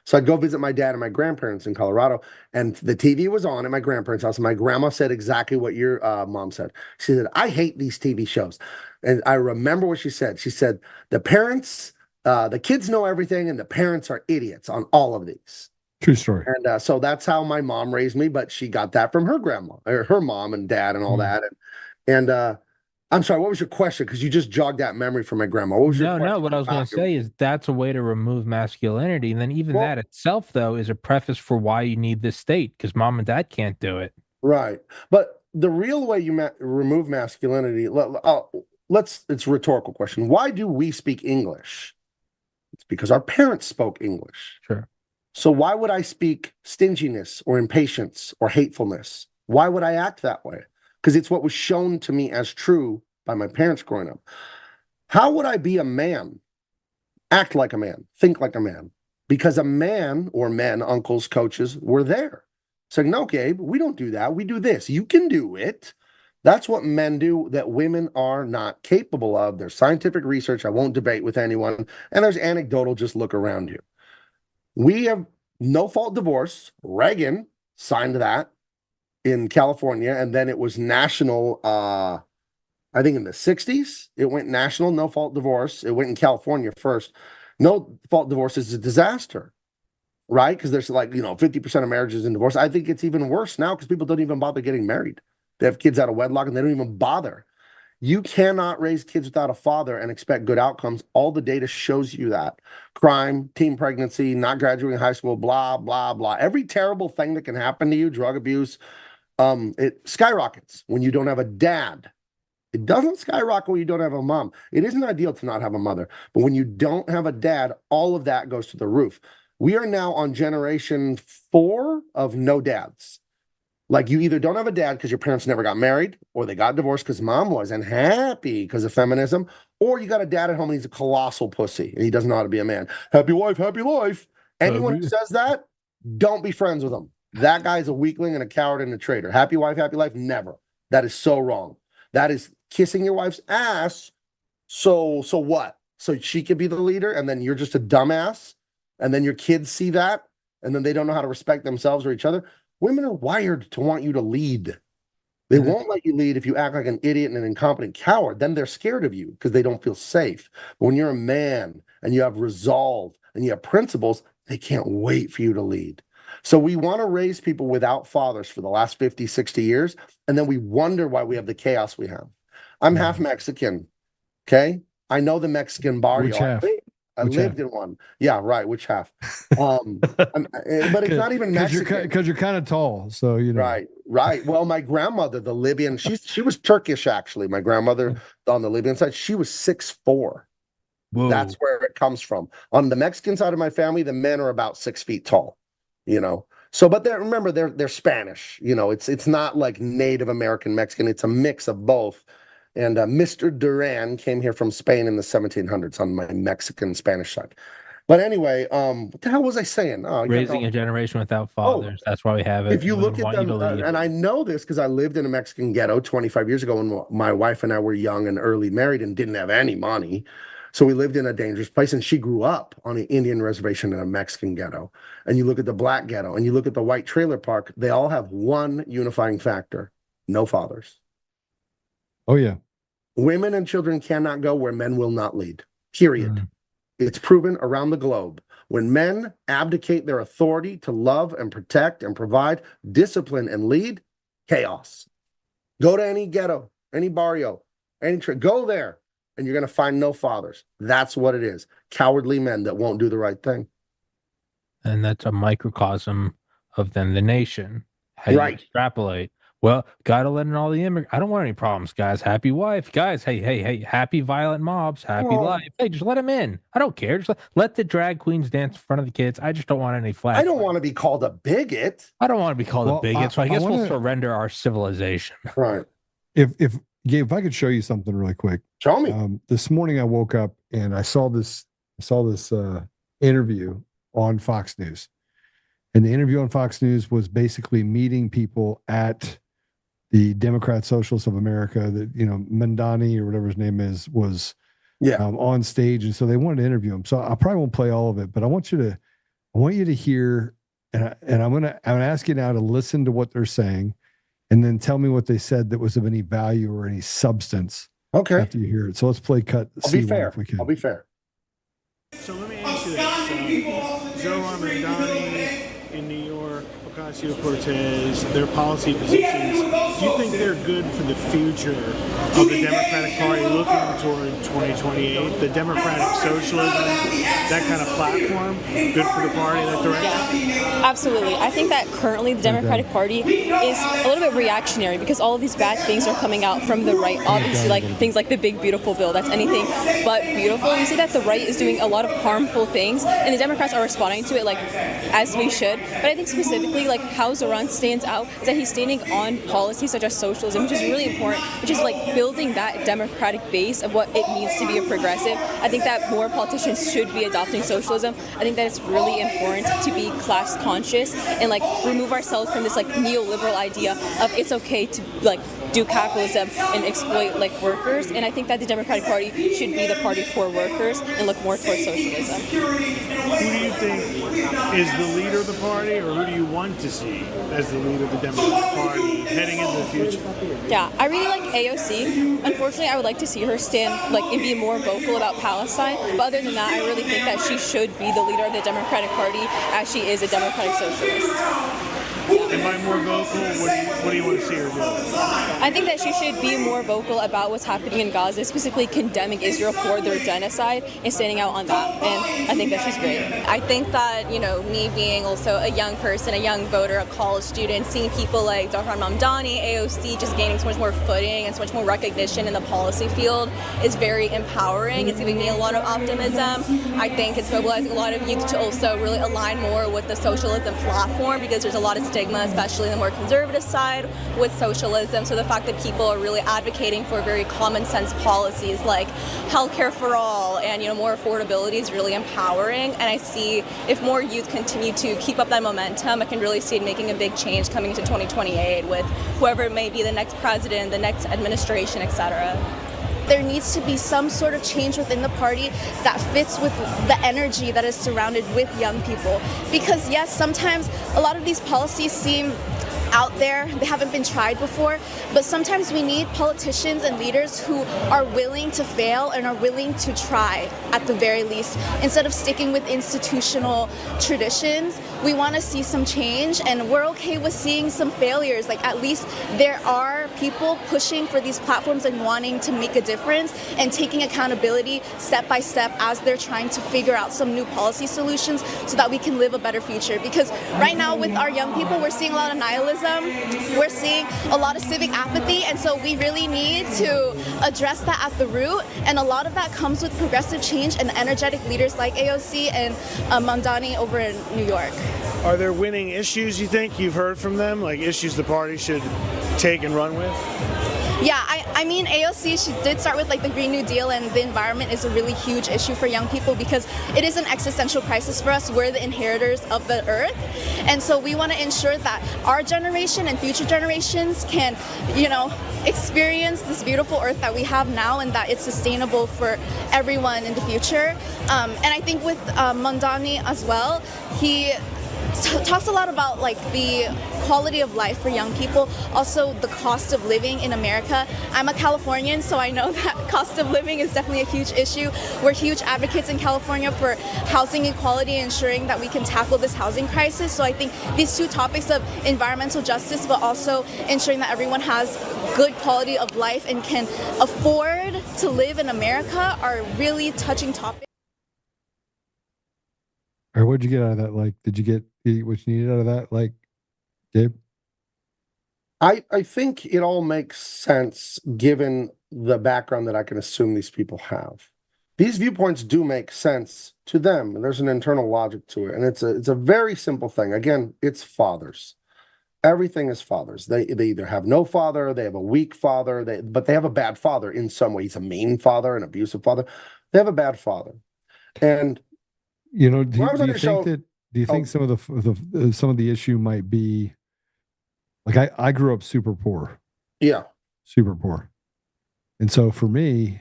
So I'd go visit my dad and my grandparents in Colorado, and the TV was on at my grandparents' house. And my grandma said exactly what your mom said. She said, I hate these TV shows. And I remember what she said. She said, the parents, the kids know everything, and the parents are idiots on all of these. True story. And so that's how my mom raised me, but she got that from her grandma, or her mom and dad and all that. And I'm sorry, what was your question? Because you just jogged that memory from my grandma. What was your question? No, what I was going to say is that's a way to remove masculinity. And then even that itself, though, is a preface for why you need this state, because mom and dad can't do it. Right. But the real way you remove masculinity, it's a rhetorical question. Why do we speak English? It's because our parents spoke English. Sure. So why would I speak stinginess or impatience or hatefulness? Why would I act that way? Because it's what was shown to me as true by my parents growing up. How would I be a man, act like a man, think like a man? Because a man or men, uncles, coaches, were there. Saying, no, Gabe, we don't do that. We do this. You can do it. That's what men do that women are not capable of. There's scientific research. I won't debate with anyone. And there's anecdotal, just look around you. We have no-fault divorce. Reagan signed that in California, and then it was national, I think in the 60s. It went national, no-fault divorce. It went in California first. No-fault divorce is a disaster, right? Because there's 50% of marriages in divorce. I think it's even worse now because people don't even bother getting married. They have kids out of wedlock and they don't even bother. You cannot raise kids without a father and expect good outcomes. All the data shows you that. Crime, teen pregnancy, not graduating high school, blah, blah, blah. Every terrible thing that can happen to you, drug abuse, it skyrockets when you don't have a dad. It doesn't skyrocket when you don't have a mom. It isn't ideal to not have a mother. But when you don't have a dad, all of that goes to the roof. We are now on generation 4 of no dads. Like, you either don't have a dad because your parents never got married, or they got divorced because mom was unhappy because of feminism, or you got a dad at home and he's a colossal pussy and he doesn't know how to be a man. Happy wife, happy life. Anyone who says that, don't be friends with him. That guy's a weakling and a coward and a traitor. Happy wife, happy life, never. That is so wrong. That is kissing your wife's ass. So what? So she could be the leader and then you're just a dumbass, and then your kids see that and then they don't know how to respect themselves or each other. Women are wired to want you to lead. They won't let you lead if you act like an idiot and an incompetent coward. Then they're scared of you because they don't feel safe. But when you're a man and you have resolve and you have principles, they can't wait for you to lead. So we want to raise people without fathers for the last 50, 60 years, and then we wonder why we have the chaos we have. I'm half Mexican, okay? I know the Mexican barrio. Which half? I lived in one. Yeah, right. Which half? But it's not even Mexican. Because you're kind of tall, so you know. Right. Well, my grandmother, the Libyan, she was Turkish actually. My grandmother on the Libyan side, she was 6'4". Whoa. That's where it comes from. On the Mexican side of my family, the men are about 6 feet tall. So, but remember, they're Spanish. It's not like Native American Mexican. It's a mix of both. And Mr. Duran came here from Spain in the 1700s on my Mexican Spanish side. But anyway, what the hell was I saying? Raising a generation without fathers. That's why we have it. If you look at them, and I know this because I lived in a Mexican ghetto 25 years ago when my wife and I were young and early married and didn't have any money. So we lived in a dangerous place, and she grew up on an Indian reservation in a Mexican ghetto. And you look at the black ghetto and you look at the white trailer park, they all have one unifying factor: no fathers. Oh, yeah. Women and children cannot go where men will not lead, period. It's proven around the globe. When men abdicate their authority to love and protect and provide, discipline and lead, chaos. Go to any ghetto, any barrio, go there, and you're going to find no fathers. That's what it is. Cowardly men that won't do the right thing. And that's a microcosm of then the nation. How you extrapolate. Well, gotta let in all the immigrants. I don't want any problems, guys. Happy wife, guys. Hey, happy violent mobs, happy life. Hey, just let them in. I don't care. Just let the drag queens dance in front of the kids. I just don't want any flags. I don't want to be called a bigot. I don't want to be called a bigot. So I guess we'll surrender our civilization. Right. If Gabe, if I could show you something really quick. Show me. This morning I woke up and I saw this interview on Fox News. And the interview on Fox News was basically meeting people at the Democrat Socialists of America, that Mandani or whatever his name is, was on stage, and so they wanted to interview him. So I probably won't play all of it, but I want you to hear, and I'm gonna ask you now to listen to what they're saying, and then tell me what they said that was of any value or any substance. Okay. After you hear it, so let's play cut. I'll be fair. I'll be fair. So let me ask you this: Joe Oltmann in New York. Ocasio-Cortez, their policy positions, do you think they're good for the future of the Democratic Party looking toward 2028? The democratic socialism, that kind of platform, good for the party, that direction? Yeah, absolutely. I think that currently the Democratic Party is a little bit reactionary because all of these bad things are coming out from the right. Obviously, like things like the big beautiful bill, that's anything but beautiful. We see that the right is doing a lot of harmful things, and the Democrats are responding to it like as we should. But I think specifically like how Zoran stands out is that he's standing on policies such as socialism, which is really important, which is like building that democratic base of what it means to be a progressive. I think that more politicians should be adopting socialism. I think that it's really important to be class conscious and like remove ourselves from this like neoliberal idea of it's okay to like do capitalism and exploit like workers. And I think that the Democratic Party should be the party for workers and look more towards socialism. Who do you think is the leader of the party, or who do you want to see as the leader of the Democratic Party heading into the future? Yeah, I really like AOC. Unfortunately, I would like to see her stand like and be more vocal about Palestine. But other than that, I really think that she should be the leader of the Democratic Party as she is a democratic socialist. And by more vocal, what do you want to see her do? I think that she should be more vocal about what's happening in Gaza, specifically condemning Israel for their genocide and standing out on that. And I think that she's great. I think that, you know, me being also a young person, a young voter, a college student, seeing people like Dr. Mamdani, AOC just gaining so much more footing and so much more recognition in the policy field is very empowering. It's giving me a lot of optimism. I think it's mobilizing a lot of youth to also really align more with the socialism platform, because there's a lot of stigma, especially in the more conservative side with socialism. So the fact that people are really advocating for very common sense policies like healthcare for all and, you know, more affordability is really empowering. And I see if more youth continue to keep up that momentum, I can really see it making a big change coming into 2028 with whoever may be the next president, the next administration, etc. There needs to be some sort of change within the party that fits with the energy that is surrounded with young people. Because yes, sometimes a lot of these policies seem out there, they haven't been tried before, but sometimes we need politicians and leaders who are willing to fail and are willing to try at the very least. Instead of sticking with institutional traditions, we want to see some change, and we're okay with seeing some failures. Like, at least there are people pushing for these platforms and wanting to make a difference and taking accountability step by step as they're trying to figure out some new policy solutions so that we can live a better future. Because right now with our young people, we're seeing a lot of nihilism, we're seeing a lot of civic apathy, and so we really need to address that at the root, and a lot of that comes with progressive change and energetic leaders like AOC and Mamdani over in New York. Are there winning issues you think you've heard from them, like issues the party should take and run with? Yeah, I mean, AOC, she did start with like the Green New Deal, and the environment is a really huge issue for young people because it is an existential crisis for us. We're the inheritors of the earth. And so we want to ensure that our generation and future generations can, you know, experience this beautiful earth that we have now, and that it's sustainable for everyone in the future. And I think with Mamdani as well, he talks a lot about like the quality of life for young people, also the cost of living in America. I'm a Californian, so I know that cost of living is definitely a huge issue. We're huge advocates in California for housing equality and ensuring that we can tackle this housing crisis. So I think these two topics of environmental justice, but also ensuring that everyone has good quality of life and can afford to live in America, are really touching topics. Or what'd you get out of that? Like, did you get what you needed out of that? Like, Gabe? I think it all makes sense given the background that I can assume these people have. These viewpoints do make sense to them, and there's an internal logic to it. And it's a very simple thing. Again, it's fathers. Everything is fathers. They either have no father, they have a weak father, but they have a bad father in some way. He's a mean father, an abusive father. They have a bad father. And you know, do you think some of the issue might be like I grew up super poor. Yeah. Super poor. And so for me,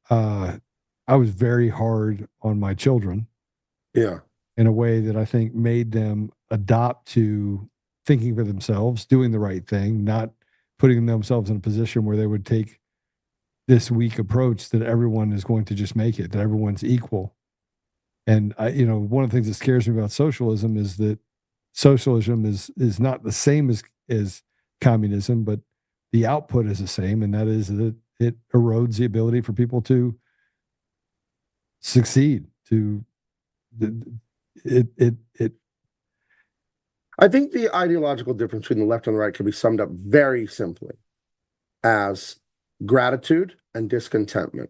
I was very hard on my children. Yeah. In a way that I think made them adopt to thinking for themselves, doing the right thing, not putting themselves in a position where they would take this weak approach that everyone is going to just make it, that everyone's equal. And one of the things that scares me about socialism is that socialism is not the same as communism, but the output is the same, and that is that it erodes the ability for people to succeed. I think the ideological difference between the left and the right can be summed up very simply as gratitude and discontentment.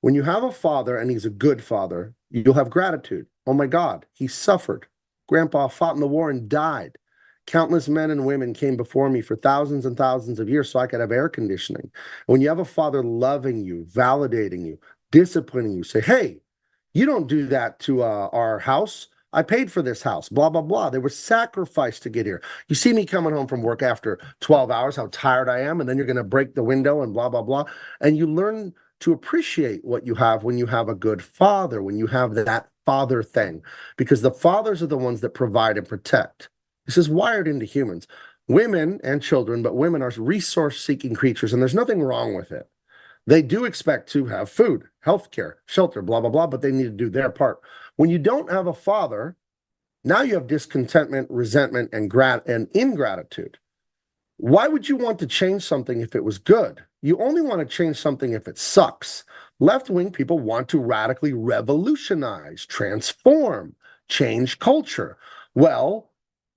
When you have a father and he's a good father, you'll have gratitude. Oh my God, he suffered. Grandpa fought in the war and died. Countless men and women came before me for thousands and thousands of years so I could have air conditioning. When you have a father loving you, validating you, disciplining you, say, hey, you don't do that to our house. I paid for this house, blah, blah, blah. There was sacrifice to get here. You see me coming home from work after 12 hours, how tired I am, and then you're going to break the window and blah, blah, blah. And you learn to appreciate what you have when you have a good father, when you have that father thing, because the fathers are the ones that provide and protect. This is wired into humans, women and children, but women are resource-seeking creatures, and there's nothing wrong with it. They do expect to have food, healthcare, shelter, blah, blah, blah, but they need to do their part. When you don't have a father, now you have discontentment, resentment, and ingratitude. Why would you want to change something if it was good? You only want to change something if it sucks. Left-wing people want to radically revolutionize, transform, change culture. Well,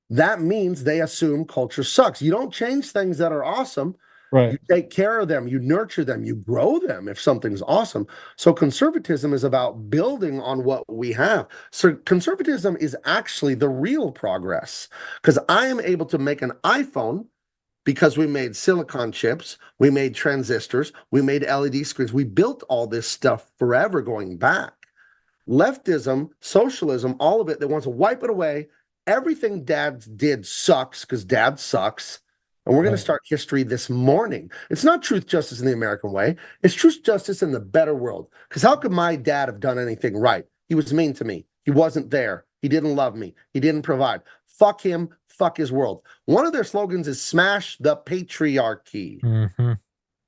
that means they assume culture sucks. You don't change things that are awesome. Right. You take care of them, you nurture them, you grow them if something's awesome. So conservatism is about building on what we have. So conservatism is actually the real progress, because I am able to make an iPhone because we made silicon chips, we made transistors, we made LED screens. We built all this stuff forever going back. Leftism, socialism, all of it, they want to wipe it away. Everything dad did sucks because dad sucks. And we're going to start history this morning. It's not truth, justice in the American way. It's truth, justice in the better world. Because how could my dad have done anything right? He was mean to me. He wasn't there. He didn't love me. He didn't provide. Fuck him. Fuck his world. One of their slogans is smash the patriarchy. Mm-hmm.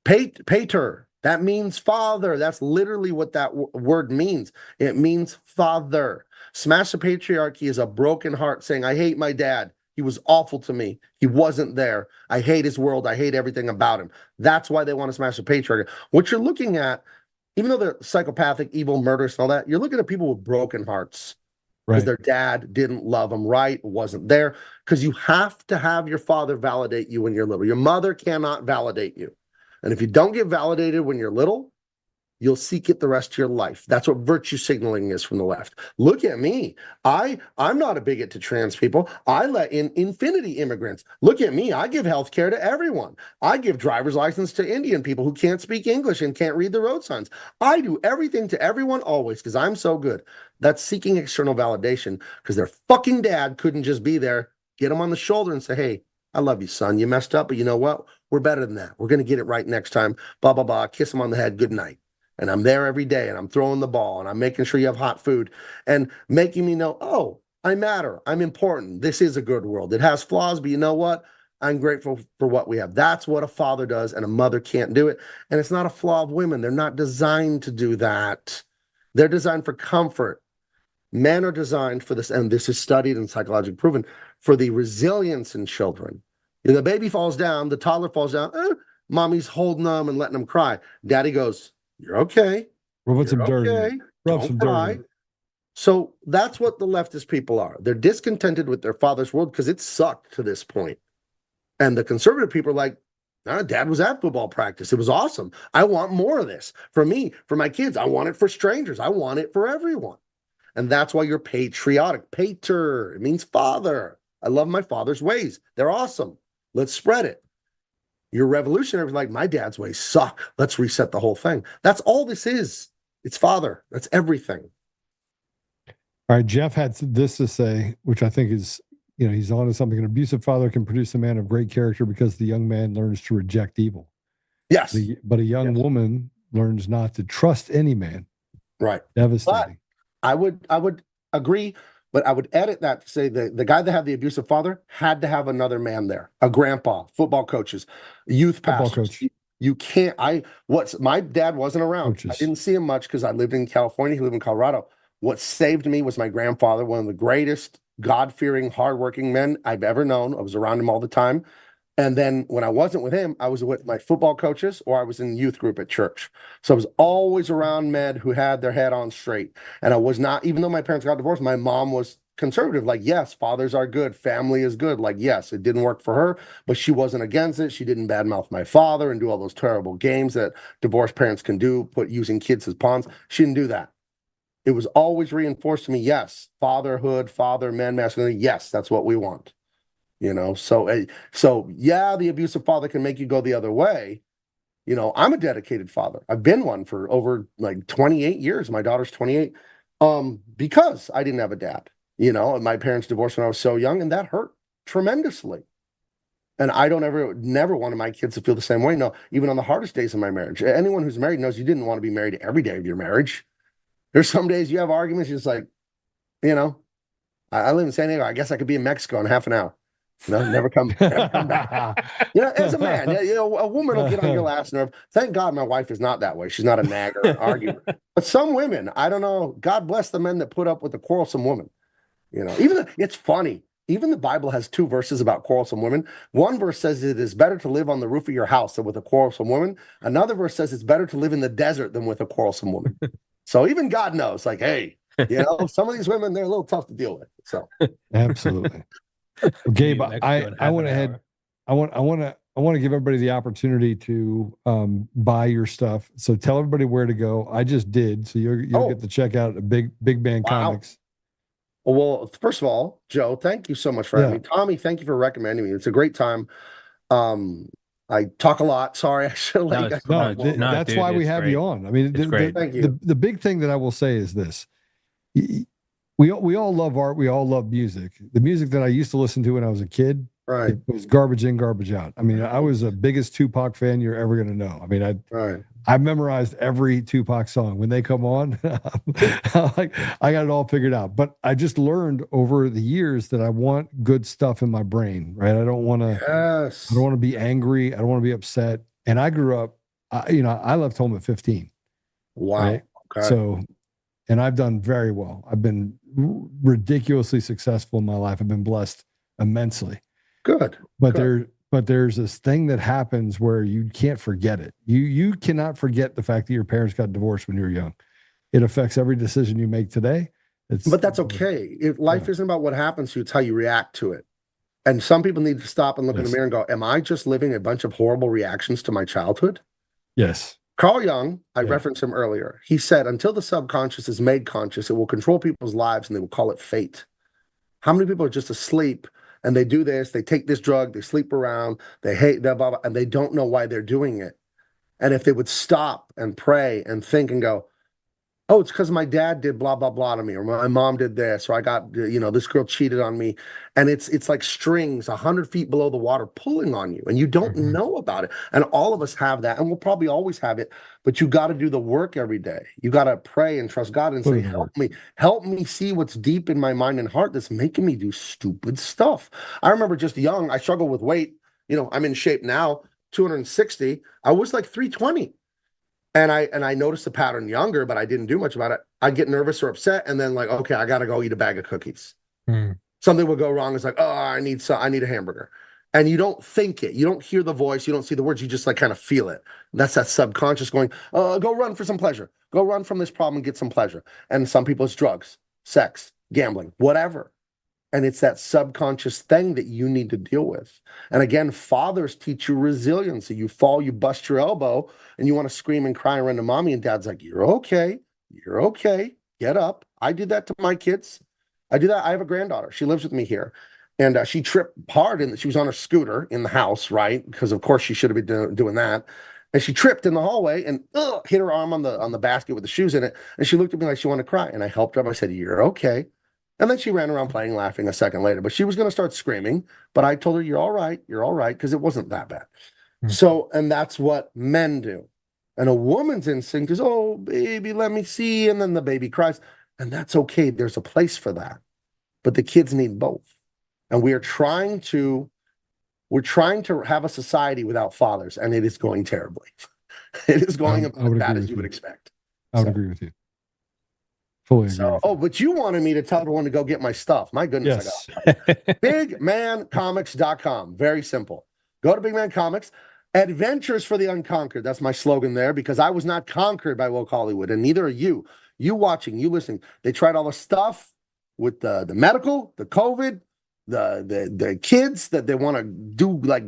Pater. That means father. That's literally what that word means. It means father. Smash the patriarchy is a broken heart saying, I hate my dad. He was awful to me. He wasn't there. I hate his world. I hate everything about him. That's why they want to smash the patriarchy. What you're looking at, even though they're psychopathic, evil, murderous, and all that, you're looking at people with broken hearts. Because their dad didn't love them right, wasn't there. Because you have to have your father validate you when you're little. Your mother cannot validate you. And if you don't get validated when you're little, you'll seek it the rest of your life. That's what virtue signaling is from the left. Look at me. I'm not a bigot to trans people. I let in infinity immigrants. Look at me. I give health care to everyone. I give driver's license to Indian people who can't speak English and can't read the road signs. I do everything to everyone always because I'm so good. That's seeking external validation because their fucking dad couldn't just be there, get them on the shoulder and say, hey, I love you, son. You messed up, but you know what? We're better than that. We're going to get it right next time. Blah, blah, blah. Kiss them on the head. Good night. And I'm there every day and I'm throwing the ball and I'm making sure you have hot food and making me know, oh, I matter. I'm important. This is a good world. It has flaws, but you know what? I'm grateful for what we have. That's what a father does and a mother can't do it. And it's not a flaw of women. They're not designed to do that. They're designed for comfort. Men are designed for this, and this is studied and psychologically proven, for the resilience in children. The baby falls down, the toddler falls down, mommy's holding them and letting them cry. Daddy goes, you're okay. Rub some dirt. Okay. Rub Don't some cry. dirt. So that's what the leftist people are. They're discontented with their father's world because it sucked to this point. And the conservative people are like, dad was at football practice. It was awesome. I want more of this. For me, for my kids, I want it for strangers. I want it for everyone. And that's why you're patriotic. Pater, it means father. I love my father's ways. They're awesome. Let's spread it. You're revolutionary, like, my dad's ways suck. Let's reset the whole thing. That's all this is. It's father. That's everything. All right, Jeff had this to say, which I think is, he's on to something. An abusive father can produce a man of great character because the young man learns to reject evil. Yes. But a young woman learns not to trust any man. Right. Devastating. But I would agree, but I would edit that to say the guy that had the abusive father had to have another man there, a grandpa, football coaches, youth pastors. Coach. You can't, my dad wasn't around. Coaches. I didn't see him much because I lived in California. He lived in Colorado. What saved me was my grandfather, one of the greatest God-fearing, hardworking men I've ever known. I was around him all the time. And then when I wasn't with him, I was with my football coaches or I was in youth group at church. So I was always around men who had their head on straight. And I was not, even though my parents got divorced, my mom was conservative. Like, yes, fathers are good. Family is good. Like, yes, it didn't work for her, but she wasn't against it. She didn't badmouth my father and do all those terrible games that divorced parents can do, using kids as pawns. She didn't do that. It was always reinforced to me, yes, fatherhood, men, masculinity, yes, that's what we want. So yeah, the abusive father can make you go the other way. I'm a dedicated father. I've been one for over like 28 years. My daughter's 28, because I didn't have a dad, and my parents divorced when I was so young, and that hurt tremendously. And I never wanted my kids to feel the same way. No, even on the hardest days of my marriage. Anyone who's married knows you didn't want to be married every day of your marriage. There's some days you have arguments, you're just like, I live in San Diego. I guess I could be in Mexico in half an hour. Never come back. As a man, a woman will get on your last nerve. Thank God my wife is not that way. She's not a nagger, an arguer. But some women, I don't know. God bless the men that put up with the quarrelsome woman. It's funny. Even the Bible has 2 verses about quarrelsome women. One verse says it is better to live on the roof of your house than with a quarrelsome woman. Another verse says it's better to live in the desert than with a quarrelsome woman. So even God knows, like, hey, some of these women, they're a little tough to deal with. So absolutely. Well, Gabe, I went ahead. I want to give everybody the opportunity to buy your stuff. So tell everybody where to go. I just did. So you'll get to check out Big Man Comics. Well, first of all, Joe, thank you so much for having me. Tommy, thank you for recommending me. It's a great time. I talk a lot. Sorry, I should have let you guys know. That's why we have you on. I mean, the big thing that I will say is this. We all love art. We all love music. The music that I used to listen to when I was a kid, it was garbage in, garbage out. I mean, I was the biggest Tupac fan you're ever going to know. I mean, I memorized every Tupac song. When they come on, I got it all figured out. But I just learned over the years that I want good stuff in my brain, right? I don't want to be angry. I don't want to be upset. And I grew up, I left home at 15. Wow. Right? Okay. So, and I've done very well. I've been ridiculously successful in my life. I've been blessed immensely. Good. But there's this thing that happens where you can't forget it. You cannot forget the fact that your parents got divorced when you were young. It affects every decision you make today. But that's okay. Life isn't about what happens to you, it's how you react to it. And some people need to stop and look in the mirror and go, am I just living a bunch of horrible reactions to my childhood? Yes. Carl Jung, I referenced him earlier. He said, until the subconscious is made conscious, it will control people's lives and they will call it fate. How many people are just asleep and they do this, they take this drug, they sleep around, they hate, blah, blah, blah, and they don't know why they're doing it. And if they would stop and pray and think and go, oh, it's because my dad did blah, blah, blah to me, or my mom did this, or I got, this girl cheated on me. And it's like strings 100 feet below the water pulling on you, and you don't know about it. And all of us have that, and we'll probably always have it, but you got to do the work every day. You got to pray and trust God and say, help me see what's deep in my mind and heart that's making me do stupid stuff. I remember just young, I struggled with weight. I'm in shape now, 260. I was like 320. And I noticed the pattern younger, but I didn't do much about it. I'd get nervous or upset, and then like, okay, I got to go eat a bag of cookies. Something would go wrong. It's like, oh, I need a hamburger. And you don't think it. You don't hear the voice. You don't see the words. You just like kind of feel it. That's that subconscious going, go run for some pleasure. Go run from this problem and get some pleasure. And some people, it's drugs, sex, gambling, whatever. And it's that subconscious thing that you need to deal with. And again, fathers teach you resiliency. You fall, you bust your elbow, and you want to scream and cry and run to mommy, and dad's like, you're okay. You're okay. Get up. I did that to my kids. I do that. I have a granddaughter. She lives with me here. And she tripped hard, and she was on her scooter in the house, right? Because, of course, she should have been doing that. And she tripped in the hallway and hit her arm on the basket with the shoes in it. And she looked at me like she wanted to cry. And I helped her up. I said, you're okay. And then she ran around playing, laughing a second later. But she was going to start screaming. But I told her, you're all right, because it wasn't that bad. So, and that's what men do. And a woman's instinct is, oh, baby, let me see. And then the baby cries. And that's okay. There's a place for that. But the kids need both. And we're trying to have a society without fathers. And it is going terribly. It is going as bad as you would expect. I would agree with you. Fully agree. So, but you wanted me to tell everyone to go get my stuff. My goodness, yes. I got bigmancomics.com. Very simple. Go to Big Man Comics. Adventures for the Unconquered. That's my slogan there, because I was not conquered by woke Hollywood, and neither are you. You watching, you listening. They tried all the stuff with the medical, the COVID, the kids that they want to do, like,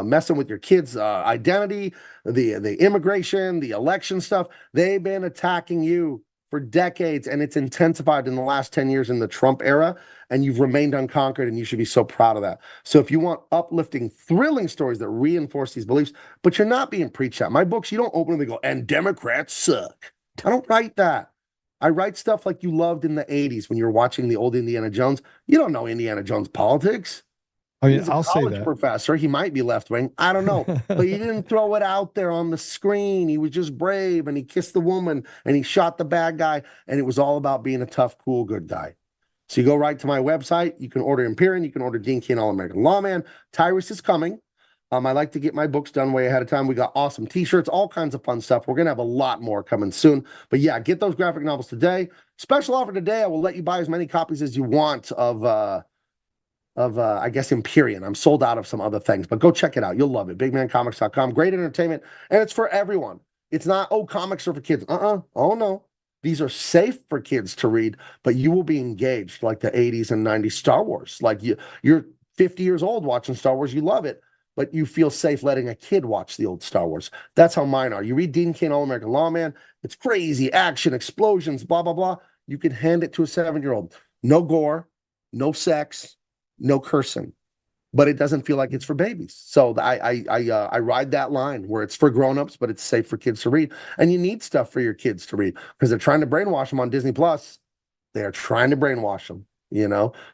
messing with your kids' identity, the immigration, the election stuff. They've been attacking you for decades, and it's intensified in the last 10 years in the Trump era, and you've remained unconquered, and you should be so proud of that. So if you want uplifting, thrilling stories that reinforce these beliefs, but you're not being preached at. My books, you don't open them and go, and Democrats suck. I don't write that. I write stuff like you loved in the 80s when you were watching the old Indiana Jones. You don't know Indiana Jones politics. I mean, He's a I'll say college that. professor. He might be left-wing. I don't know. But he didn't throw it out there on the screen. He was just brave, and he kissed the woman, and he shot the bad guy, and it was all about being a tough, cool, good guy. So you go right to my website. You can order Empyrean. You can order Dean Cain, All-American Lawman. Tyrus is coming. I like to get my books done way ahead of time. We got awesome T-shirts, all kinds of fun stuff. We're going to have a lot more coming soon. But yeah, get those graphic novels today. Special offer today. I will let you buy as many copies as you want of I guess, Empyrean. I'm sold out of some other things, but go check it out. You'll love it. Bigmancomics.com. Great entertainment, and it's for everyone. It's not, oh, comics are for kids. Oh, no. These are safe for kids to read, but you will be engaged like the 80s and 90s Star Wars. Like you're 50 years old watching Star Wars. You love it, but you feel safe letting a kid watch the old Star Wars. That's how mine are. You read Dean Cain, All-American Lawman. It's crazy, action, explosions, blah, blah, blah. You can hand it to a 7-year-old. No gore, no sex, no cursing, but it doesn't feel like it's for babies. So I ride that line where it's for grownups, but it's safe for kids to read. And you need stuff for your kids to read because they're trying to brainwash them on Disney Plus. They are trying to brainwash them,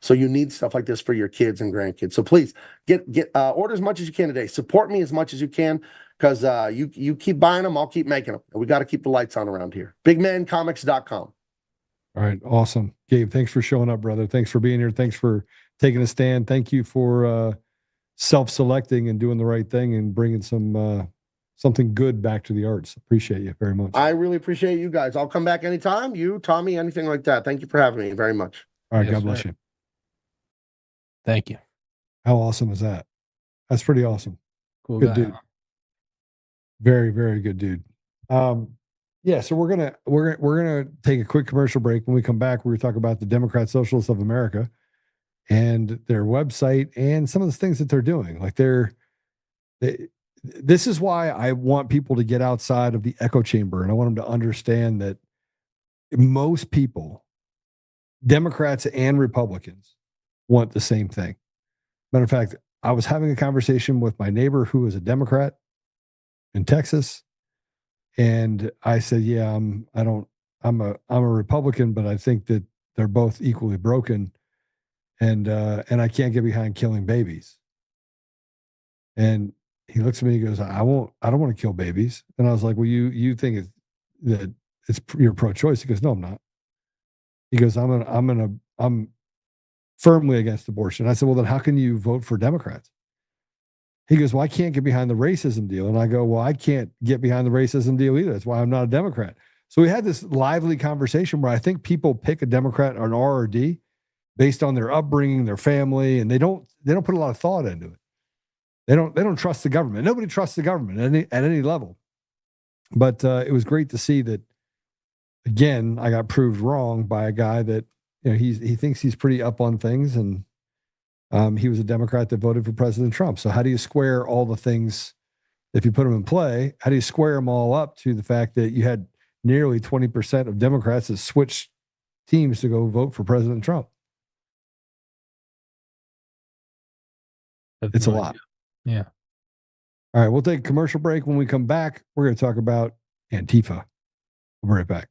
So you need stuff like this for your kids and grandkids. So please get order as much as you can today. Support me as much as you can, because you keep buying them, I'll keep making them. And we got to keep the lights on around here. Bigmancomics.com. All right, awesome, Gabe. Thanks for showing up, brother. Thanks for being here. Thanks for taking a stand. Thank you for self-selecting and doing the right thing and bringing something good back to the arts. Appreciate you very much. I really appreciate you guys. I'll come back anytime. You, Tommy, anything like that. Thank you for having me very much. All right, Yes, God bless sir. you. Thank you. How awesome is that? That's pretty awesome. Cool Good guy. dude. Very, very good dude. Yeah, so we're gonna take a quick commercial break. When we come back, we're gonna talk about the Democrat Socialists of America and their website and some of the things that they're doing. Like this is why I want people to get outside of the echo chamber, and I want them to understand that most people, Democrats and Republicans, want the same thing. Matter of fact, I was having a conversation with my neighbor who is a Democrat in Texas, and I said, "Yeah, I'm a Republican, but I think that they're both equally broken, and I can't get behind killing babies." And he looks at me and he goes, I don't want to kill babies. And I was like, well, you think that you're pro-choice? He goes, no, I'm not. He goes, I'm firmly against abortion. I said, well, then how can you vote for Democrats? He goes, well, I can't get behind the racism deal. And I go, well, I can't get behind the racism deal either. That's why I'm not a Democrat. So we had this lively conversation where I think people pick a Democrat or an R or D based on their upbringing, their family, and they don't put a lot of thought into it. They don't trust the government. Nobody trusts the government at any level. But it was great to see that, again, I got proved wrong by a guy that, he thinks he's pretty up on things, and he was a Democrat that voted for President Trump. So how do you square all the things, if you put them in play, how do you square them all up to the fact that you had nearly 20% of Democrats that switched teams to go vote for President Trump? It's a lot. Yeah. All right, we'll take a commercial break. When we come back, we're going to talk about Antifa. We'll be right back.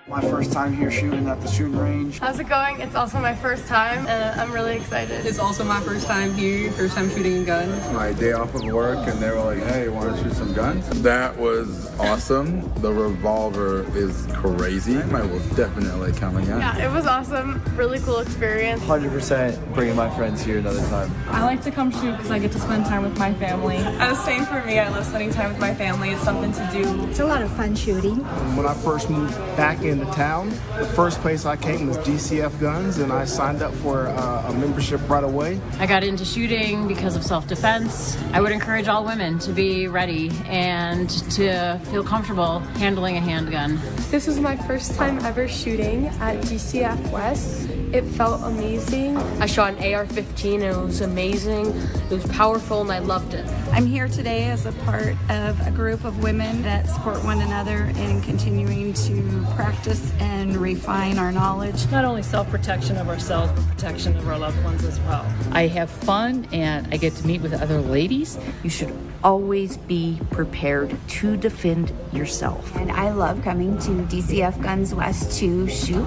My first time here shooting at the shooting range. How's it going? It's also my first time, and I'm really excited. It's also my first time here, first time shooting a gun. My day off of work, and they were like, hey, you want to shoot some guns? That was awesome. The revolver is crazy. I will definitely come again. Yeah, it was awesome. Really cool experience. 100% bringing my friends here another time. I like to come shoot because I get to spend time with my family. Same for me. I love spending time with my family. It's something to do. It's a lot of fun shooting. When I first moved back into town, the first place I came was DCF Guns, and I signed up for a membership right away. I got into shooting because of self-defense. I would encourage all women to be ready and to feel comfortable handling a handgun. This was my first time ever shooting at DCF West. It felt amazing. I shot an AR-15 and it was amazing. It was powerful and I loved it. I'm here today as a part of a group of women that support one another in continuing to practice and refine our knowledge. Not only self-protection of ourselves, but protection of our loved ones as well. I have fun and I get to meet with other ladies. You should always be prepared to defend yourself. And I love coming to DCF Guns West to shoot.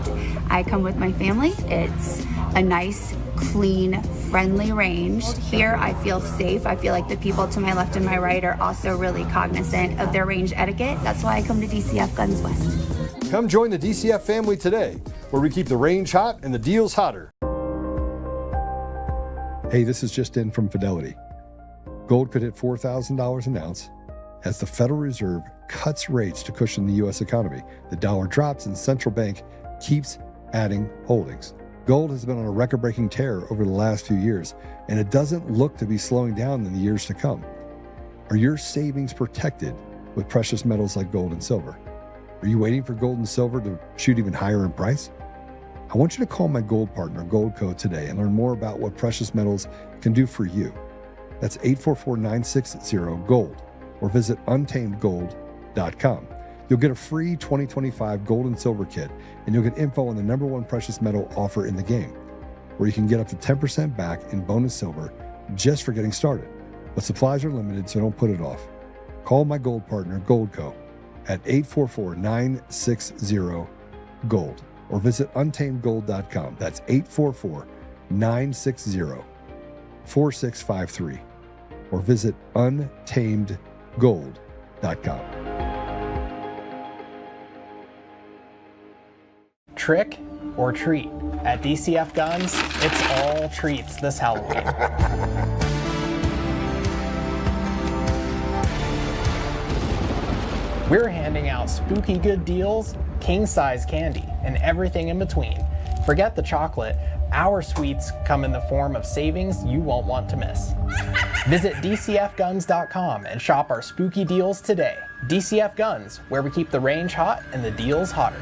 I come with my family. It's a nice, clean, friendly range. Here I feel safe. I feel like the people to my left and my right are also really cognizant of their range etiquette. That's why I come to DCF Guns West. Come join the DCF family today, where we keep the range hot and the deals hotter. Hey, this is just in from Fidelity. Gold could hit $4,000 an ounce as the Federal Reserve cuts rates to cushion the U.S. economy. The dollar drops and the central bank keeps adding holdings. Gold has been on a record-breaking tear over the last few years, and it doesn't look to be slowing down in the years to come. Are your savings protected with precious metals like gold and silver? Are you waiting for gold and silver to shoot even higher in price? I want you to call my gold partner, Goldco, today and learn more about what precious metals can do for you. That's 844-960-GOLD or visit untamedgold.com. You'll get a free 2025 gold and silver kit, and you'll get info on the #1 precious metal offer in the game, where you can get up to 10% back in bonus silver just for getting started. But supplies are limited, so don't put it off. Call my gold partner, Goldco, at 844-960-GOLD or visit untamedgold.com. That's 844-960-4653 or visit untamedgold.com. Trick or treat? At DCF Guns, it's all treats this Halloween. We're handing out spooky good deals, king-size candy, and everything in between. Forget the chocolate. Our sweets come in the form of savings you won't want to miss. Visit DCFguns.com and shop our spooky deals today. DCF Guns, where we keep the range hot and the deals hotter.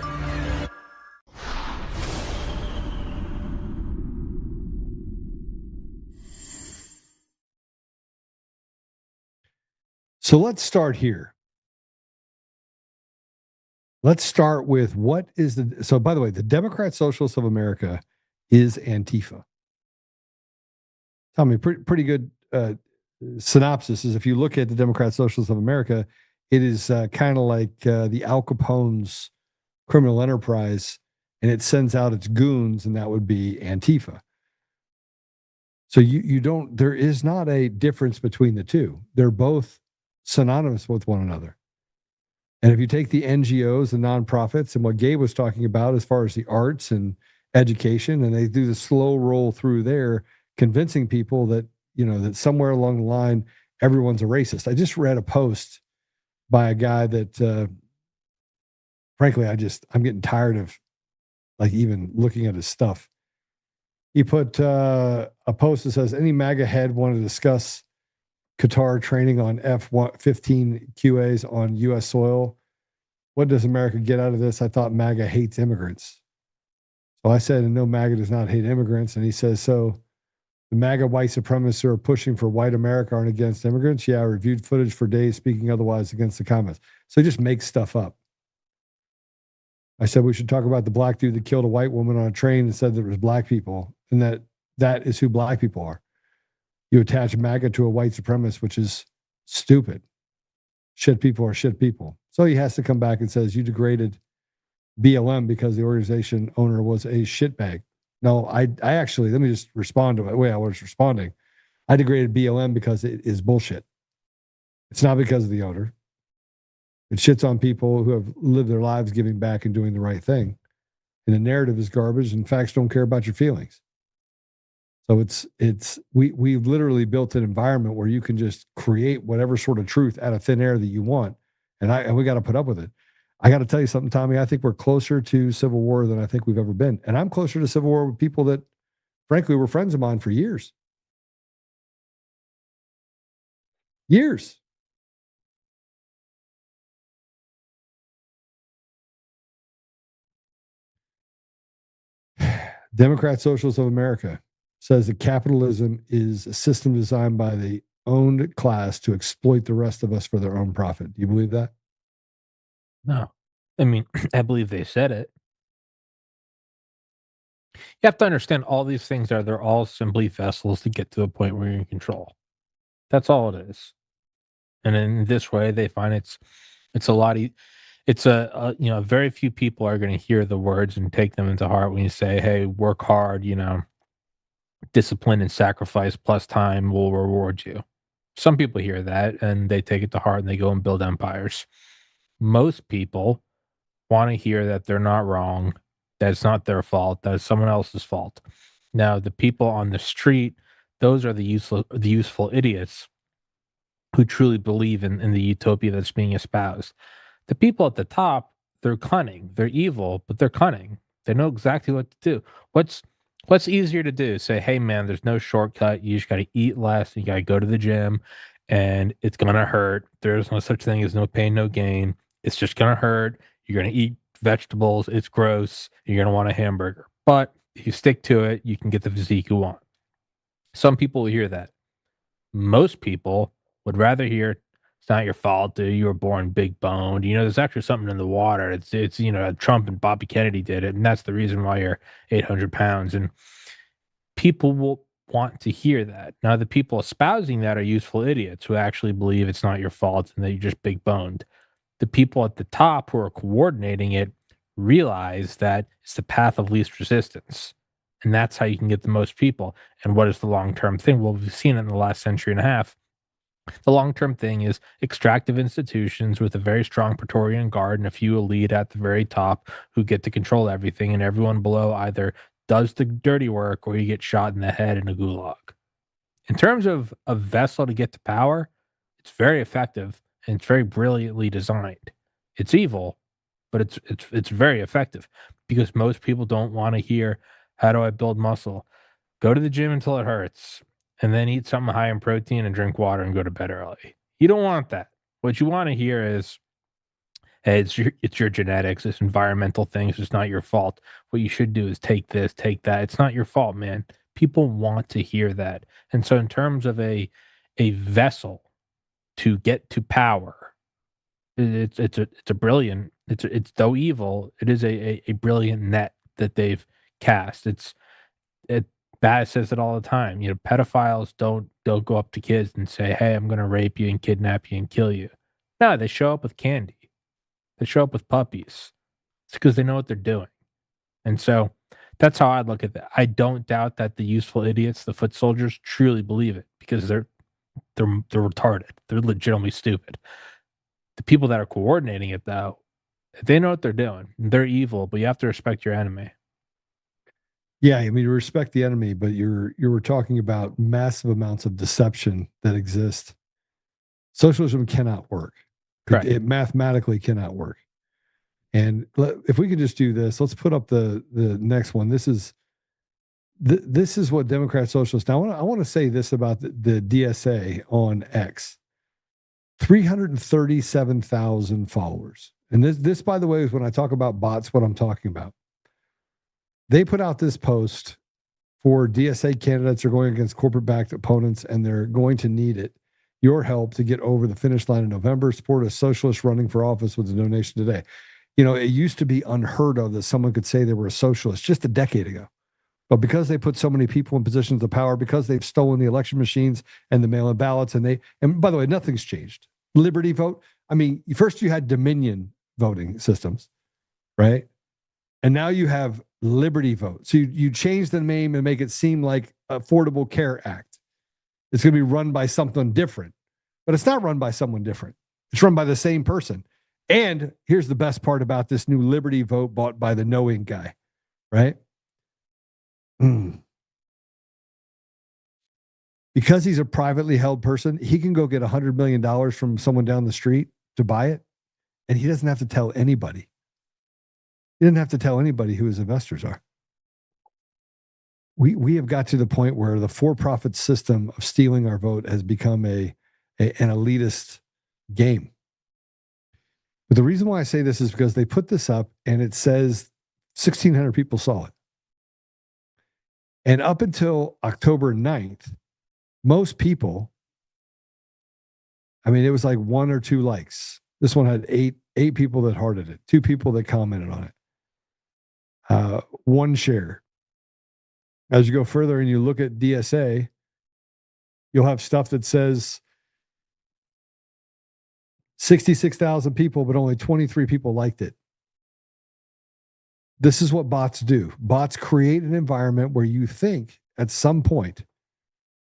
So let's start here. Let's start with what is the, so by the way, the Democrat Socialists of America is Antifa. Tell me, pretty good synopsis is if you look at the Democrat Socialists of America, it is kind of like the Al Capone's criminal enterprise, and it sends out its goons, and that would be Antifa. So you don't, there is not a difference between the two. They're both synonymous with one another. And if you take the NGOs, the nonprofits, and what Gabe was talking about as far as the arts and education, and they do the slow roll through there, convincing people that, you know, that somewhere along the line, everyone's a racist. I just read a post by a guy that, frankly, I'm getting tired of like even looking at his stuff. He put a post that says, any MAGA head want to discuss Qatar training on F-15 QAs on U.S. soil? What does America get out of this? I thought MAGA hates immigrants. So I said, no, MAGA does not hate immigrants. And he says, so the MAGA white supremacists who are pushing for white America aren't against immigrants? Yeah, I reviewed footage for days speaking otherwise against the comments. So he just makes stuff up. I said we should talk about the black dude that killed a white woman on a train and said that it was black people, and that is who black people are. You attach MAGA to a white supremacist, which is stupid. Shit people are shit people. So he has to come back and says, you degraded BLM because the organization owner was a shitbag. No, I actually, let me just respond to the way I was responding. I degraded BLM because it is bullshit. It's not because of the owner. It shits on people who have lived their lives giving back and doing the right thing. And the narrative is garbage, and facts don't care about your feelings. So we've literally built an environment where you can just create whatever sort of truth out of thin air that you want. And we got to put up with it. I got to tell you something, Tommy. I think we're closer to civil war than I think we've ever been. And I'm closer to civil war with people that, frankly, were friends of mine for years. Years. Democrat Socialists of America says that capitalism is a system designed by the owned class to exploit the rest of us for their own profit. Do you believe that? No. I mean, I believe they said it. You have to understand all these things they're all simply vessels to get to a point where you're in control. That's all it is. And in this way, they find it's a lot. It's very few people are going to hear the words and take them into heart when you say, "Hey, work hard. Discipline and sacrifice plus time will reward you." Some people hear that and they take it to heart and they go and build empires. Most people want to hear that they're not wrong, that it's not their fault, that it's someone else's fault. Now, the people on the street, those are the useful idiots who truly believe in the utopia that's being espoused. The people at the top, they're cunning, they're evil, but they're cunning. They know exactly what to do. What's easier to do? Say, hey man, there's no shortcut. You just got to eat less. You got to go to the gym, and it's gonna hurt. There's no such thing as no pain, no gain. It's just gonna hurt. You're gonna eat vegetables. It's gross. You're gonna want a hamburger. But if you stick to it, you can get the physique you want. Some people will hear that. Most people would rather hear it's not your fault, dude. You were born big boned. There's actually something in the water. It's Trump and Bobby Kennedy did it, and that's the reason why you're 800 pounds. And people will want to hear that. Now, the people espousing that are useful idiots who actually believe it's not your fault and that you're just big boned. The people at the top who are coordinating it realize that it's the path of least resistance. And that's how you can get the most people. And what is the long-term thing? Well, we've seen it in the last century and a half. The long-term thing is extractive institutions with a very strong Praetorian Guard and a few elite at the very top who get to control everything, and everyone below either does the dirty work or you get shot in the head in a gulag. In terms of a vessel to get to power, it's very effective and it's very brilliantly designed. It's evil, but it's very effective because most people don't want to hear, how do I build muscle? Go to the gym until it hurts, and then eat something high in protein and drink water and go to bed early. You don't want that. What you want to hear is, hey, it's your genetics, it's environmental things, it's not your fault. What you should do is take this, take that. It's not your fault, man. People want to hear that. And so in terms of a vessel to get to power, it's though evil, it is a brilliant net that they've cast. Baz says it all the time. Pedophiles don't go up to kids and say, hey, I'm going to rape you and kidnap you and kill you. No, they show up with candy. They show up with puppies. It's because they know what they're doing. And so that's how I look at that. I don't doubt that the useful idiots, the foot soldiers, truly believe it because they're retarded. They're legitimately stupid. The people that are coordinating it, though, they know what they're doing. They're evil, but you have to respect your enemy. Yeah, I mean, you respect the enemy, but you were talking about massive amounts of deception that exist. Socialism cannot work. It mathematically cannot work. And if we could just do this, let's put up the next one. This is what Democrat Socialists. Now, I want to say this about the DSA on X. 337,000 followers. And this, by the way, is when I talk about bots, what I'm talking about. They put out this post for DSA candidates are going against corporate-backed opponents, and they're going to need it. Your help to get over the finish line in November. Support a socialist running for office with a donation today. It used to be unheard of that someone could say they were a socialist just a decade ago. But because they put so many people in positions of power, because they've stolen the election machines and the mail-in ballots, and by the way, nothing's changed. Liberty vote. I mean, first you had Dominion voting systems, right? And now you have Liberty Vote. So you change the name and make it seem like Affordable Care Act. It's going to be run by something different. But it's not run by someone different. It's run by the same person. And here's the best part about this new Liberty Vote bought by the knowing guy, right? Because he's a privately held person, he can go get $100 million from someone down the street to buy it, and he doesn't have to tell anybody. He doesn't have to tell anybody who his investors are. We have got to the point where the for-profit system of stealing our vote has become an elitist game. But the reason why I say this is because they put this up and it says 1,600 people saw it. And up until October 9th, most people, I mean, it was like 1 or 2 likes. This one had eight people that hearted it, 2 people that commented on it, 1 share. As you go further and you look at DSA, you'll have stuff that says 66,000 people, but only 23 people liked it. This is what bots do. Bots create an environment where you think at some point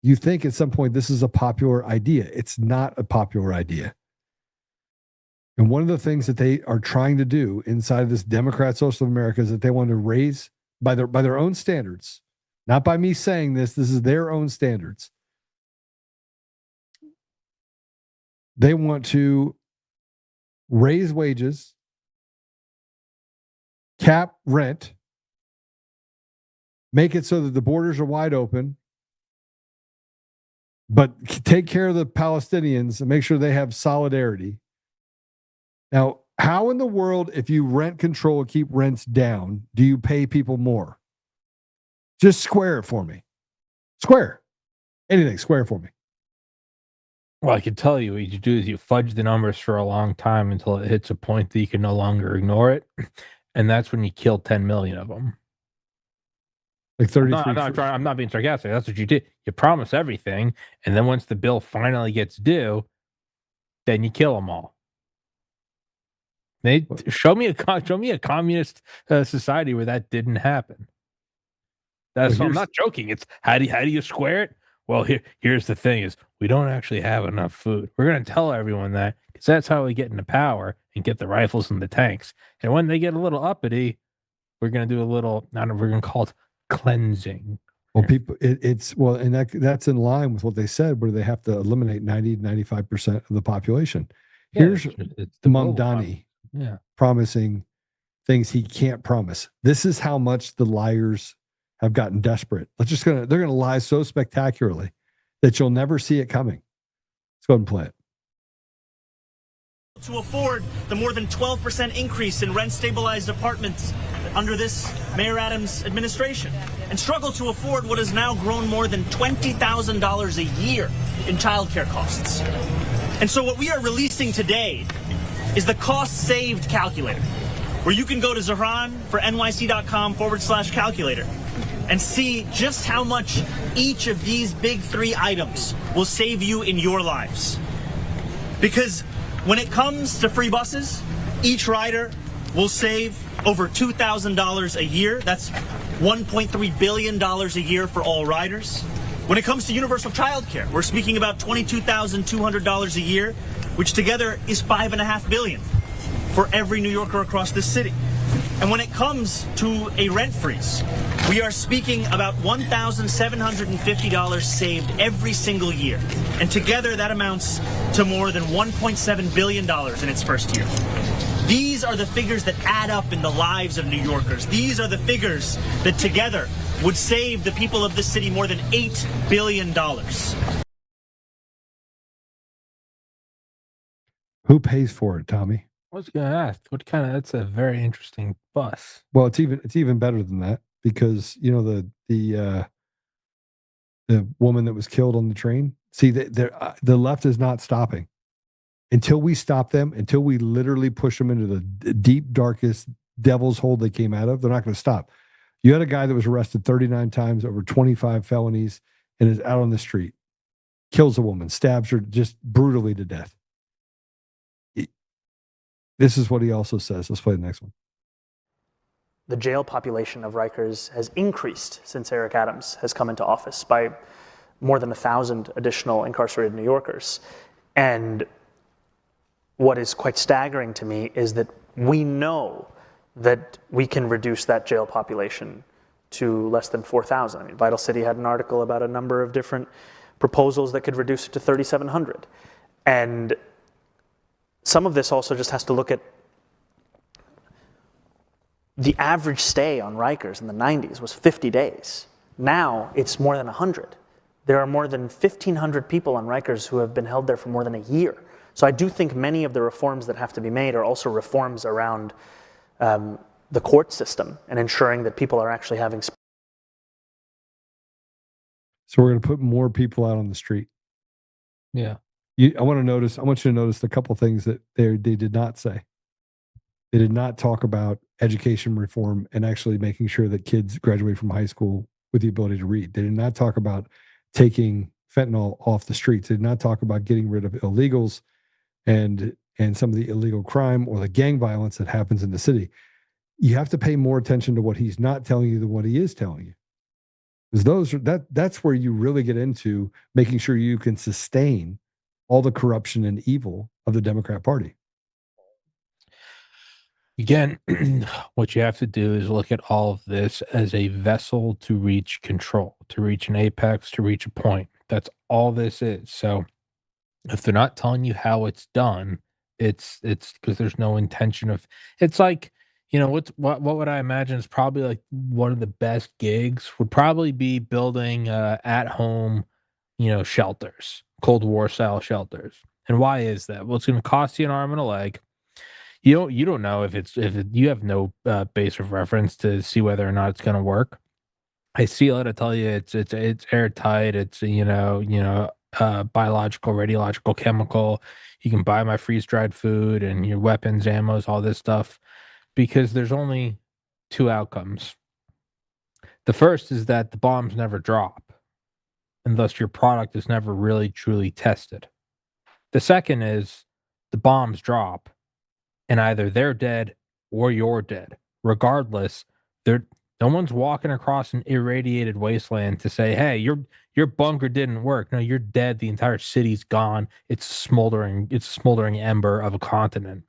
this is a popular idea. It's not a popular idea. And one of the things that they are trying to do inside of this Democrat Social America is that they want to raise by their own standards, not by me saying this is their own standards. They want to raise wages, cap rent, make it so that the borders are wide open, but take care of the Palestinians and make sure they have solidarity. Now, how in the world, if you rent control and keep rents down, do you pay people more? Just square it for me. Square. Anything, square for me. Well, I can tell you what you do is you fudge the numbers for a long time until it hits a point that you can no longer ignore it. And that's when you kill 10 million of them. Like 33. I'm not being sarcastic. That's what you do. You promise everything. And then once the bill finally gets due, then you kill them all. Show me a communist society where that didn't happen. I'm not joking. It's how do you square it? Well, here's the thing: is we don't actually have enough food. We're going to tell everyone that because that's how we get into power and get the rifles and the tanks. And when they get a little uppity, we're going to do a little. We're going to call it cleansing. Well, people, and that's in line with what they said, where they have to eliminate 95% of the population. Here's Mamdani promising things he can't promise. This is how much the liars have gotten desperate. They're going to lie so spectacularly that you'll never see it coming. Let's go ahead and play it. To afford the more than 12% increase in rent-stabilized apartments under this Mayor Adams administration, and struggle to afford what has now grown more than $20,000 a year in childcare costs. And so what we are releasing today is the cost-saved calculator, where you can go to Zahran for nyc.com/calculator and see just how much each of these big 3 items will save you in your lives. Because when it comes to free buses, each rider will save over $2,000 a year. That's $1.3 billion a year for all riders. When it comes to universal childcare, we're speaking about $22,200 a year, which together is $5.5 billion for every New Yorker across this city. And when it comes to a rent freeze, we are speaking about $1,750 saved every single year. And together that amounts to more than $1.7 billion in its first year. These are the figures that add up in the lives of New Yorkers. These are the figures that together would save the people of this city more than $8 billion. Who pays for it, Tommy? I was going to ask, that's a very interesting bus. Well, it's even better than that, because the woman that was killed on the train. See, the left is not stopping until we stop them. Until we literally push them into the deep, darkest devil's hole they came out of. They're not going to stop. You had a guy that was arrested 39 times, over 25 felonies, and is out on the street, kills a woman, stabs her just brutally to death. This is what he also says. Let's play the next one. the jail population of Rikers has increased since Eric Adams has come into office by more than 1,000 additional incarcerated New Yorkers. And what is quite staggering to me is that we know that we can reduce that jail population to less than 4,000. I mean, Vital City had an article about a number of different proposals that could reduce it to 3,700. And some of this also just has to look at the average stay on Rikers in the 90s was 50 days. Now it's more than 100. There are more than 1,500 people on Rikers who have been held there for more than a year. So I do think many of the reforms that have to be made are also reforms around the court system and ensuring that people are actually having. So we're going to put more people out on the street. Yeah. I want you to notice a couple things that they did not say. They did not talk about education reform and actually making sure that kids graduate from high school with the ability to read. They did not talk about taking fentanyl off the streets. They did not talk about getting rid of illegals and some of the illegal crime or the gang violence that happens in the city. You have to pay more attention to what he's not telling you than what he is telling you. Because that's where you really get into making sure you can sustain all the corruption and evil of the Democrat Party. Again, what you have to do is look at all of this as a vessel to reach control, to reach an apex, to reach a point. That's all this is. So if they're not telling you how it's done, it's because there's no intention of. It's like, what would I imagine is probably like one of the best gigs would probably be building at home, shelters, Cold War style shelters. And why is that? Well, it's going to cost you an arm and a leg. You don't know if you have no base of reference to see whether or not it's going to work. I seal it. I tell you, it's airtight. It's biological, radiological, chemical. You can buy my freeze dried food and your weapons, ammos, all this stuff, because there's only two outcomes. The first is that the bombs never drop, and thus your product is never really truly tested. The second is the bombs drop, and either they're dead or you're dead. Regardless, no one's walking across an irradiated wasteland to say, hey, your bunker didn't work. No, you're dead. The entire city's gone. It's a smoldering ember of a continent.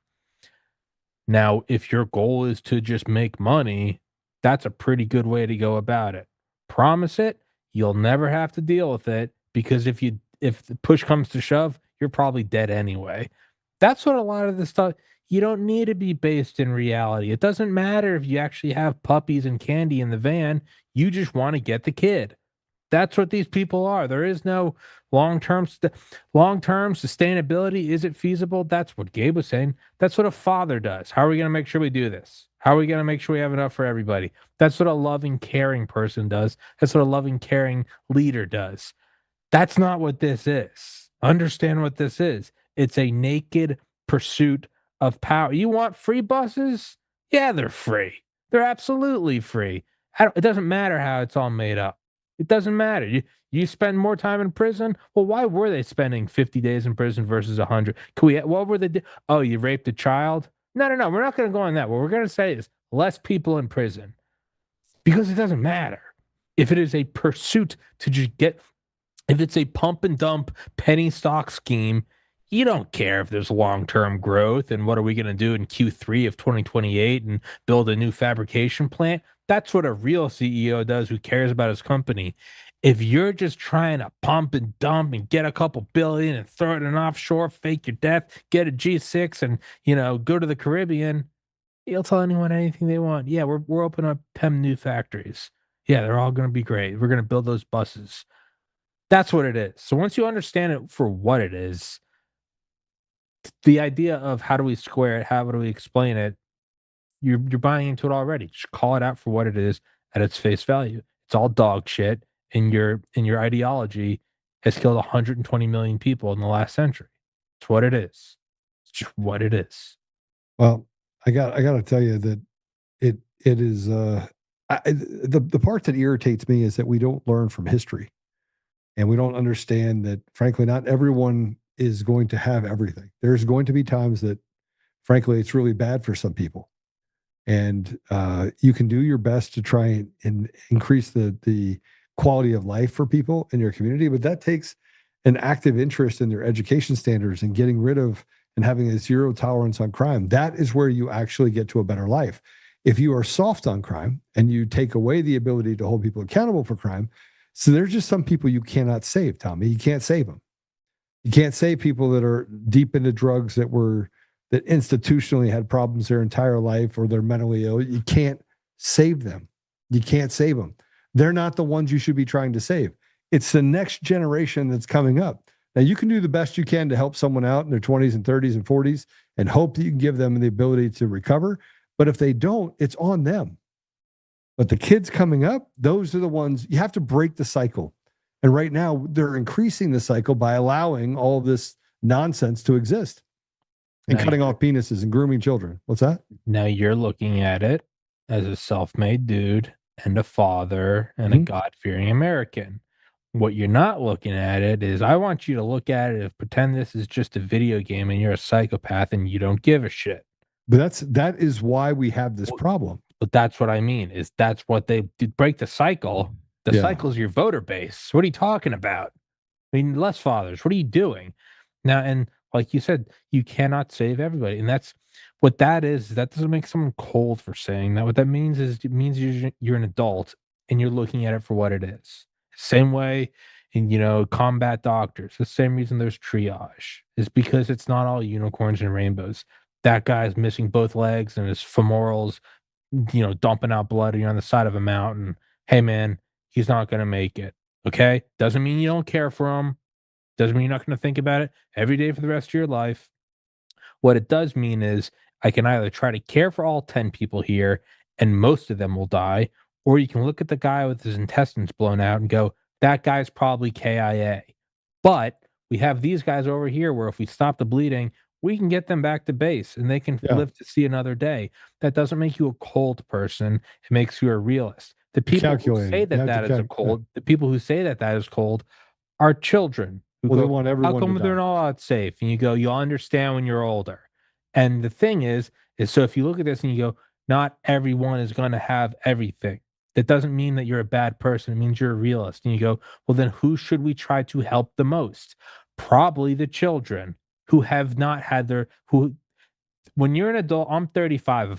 Now, if your goal is to just make money, that's a pretty good way to go about it. Promise it, you'll never have to deal with it, because if the push comes to shove, you're probably dead anyway. That's what a lot of this stuff. You don't need to be based in reality. It doesn't matter if you actually have puppies and candy in the van. You just want to get the kid. That's what these people are. There is no long-term sustainability. Is it feasible? That's what Gabe was saying. That's what a father does. How are we going to make sure we do this? How are we going to make sure we have enough for everybody? That's what a loving, caring person does. That's what a loving, caring leader does. That's not what this is. Understand what this is. It's a naked pursuit of power. You want free buses? Yeah, they're free. They're absolutely free. It doesn't matter how it's all made up. It doesn't matter. You spend more time in prison? Well, why were they spending 50 days in prison versus 100? What were they? Oh, you raped a child? No. We're not going to go on that. What we're going to say is less people in prison, because it doesn't matter. If it is a pursuit to just if it's a pump and dump penny stock scheme, you don't care if there's long-term growth and what are we going to do in Q3 of 2028 and build a new fabrication plant. That's what a real CEO does who cares about his company. If you're just trying to pump and dump and get a couple billion and throw it in offshore, fake your death, get a G6 and, go to the Caribbean, you'll tell anyone anything they want. Yeah, we're opening up 10 new factories. Yeah, they're all going to be great. We're going to build those buses. That's what it is. So once you understand it for what it is, the idea of how do we square it, how do we explain it, you're buying into it already. Just call it out for what it is at its face value. It's all dog shit, and your ideology has killed 120 million people in the last century. It's what it is. It's just what it is. Well, I got to tell you that it is the part that irritates me is that we don't learn from history, and we don't understand that, frankly, not everyone is going to have everything. There's going to be times that, frankly, it's really bad for some people. And you can do your best to try and increase the quality of life for people in your community, but that takes an active interest in their education standards and getting rid of and having a zero tolerance on crime. That is where you actually get to a better life. If you are soft on crime and you take away the ability to hold people accountable for crime, so there's just some people you cannot save, Tommy. You can't save them. You can't save people that are deep into drugs that institutionally had problems their entire life, or they're mentally ill. You can't save them. You can't save them. They're not the ones you should be trying to save. It's the next generation that's coming up. Now, you can do the best you can to help someone out in their 20s and 30s and 40s and hope that you can give them the ability to recover. But if they don't, it's on them. But the kids coming up, those are the ones you have to break the cycle. And right now, they're increasing the cycle by allowing all of this nonsense to exist and cutting off penises and grooming children. What's that? Now you're looking at it as a self-made dude and a father and a God-fearing American. What you're not looking at it is, I want you to look at it and pretend this is just a video game and you're a psychopath and you don't give a shit. But that is why we have this problem. But that's what I mean, is that's what they break the cycle. The cycle is your voter base. What are you talking about? I mean, less fathers. What are you doing? Now, and like you said, you cannot save everybody. And that's what that is. That doesn't make someone cold for saying that. What that means is, it means you're an adult and you're looking at it for what it is. Same way in, combat doctors. The same reason there's triage is because it's not all unicorns and rainbows. That guy's missing both legs and his femorals, dumping out blood on the side of a mountain. Hey, man, he's not going to make it. Okay? Doesn't mean you don't care for him. Doesn't mean you're not going to think about it every day for the rest of your life. What it does mean is I can either try to care for all 10 people here and most of them will die, or you can look at the guy with his intestines blown out and go, that guy's probably KIA. But we have these guys over here where if we stop the bleeding, we can get them back to base and they can live to see another day. That doesn't make you a cold person. It makes you a realist. The people who say that is cold, the people who say that is cold are children. Well, they want everyone How come they're not safe? And you go, you'll understand when you're older. And the thing is so if you look at this and you go, not everyone is going to have everything. That doesn't mean that you're a bad person. It means you're a realist. And you go, well, then who should we try to help the most? Probably the children who have not had when you're an adult, I'm 35.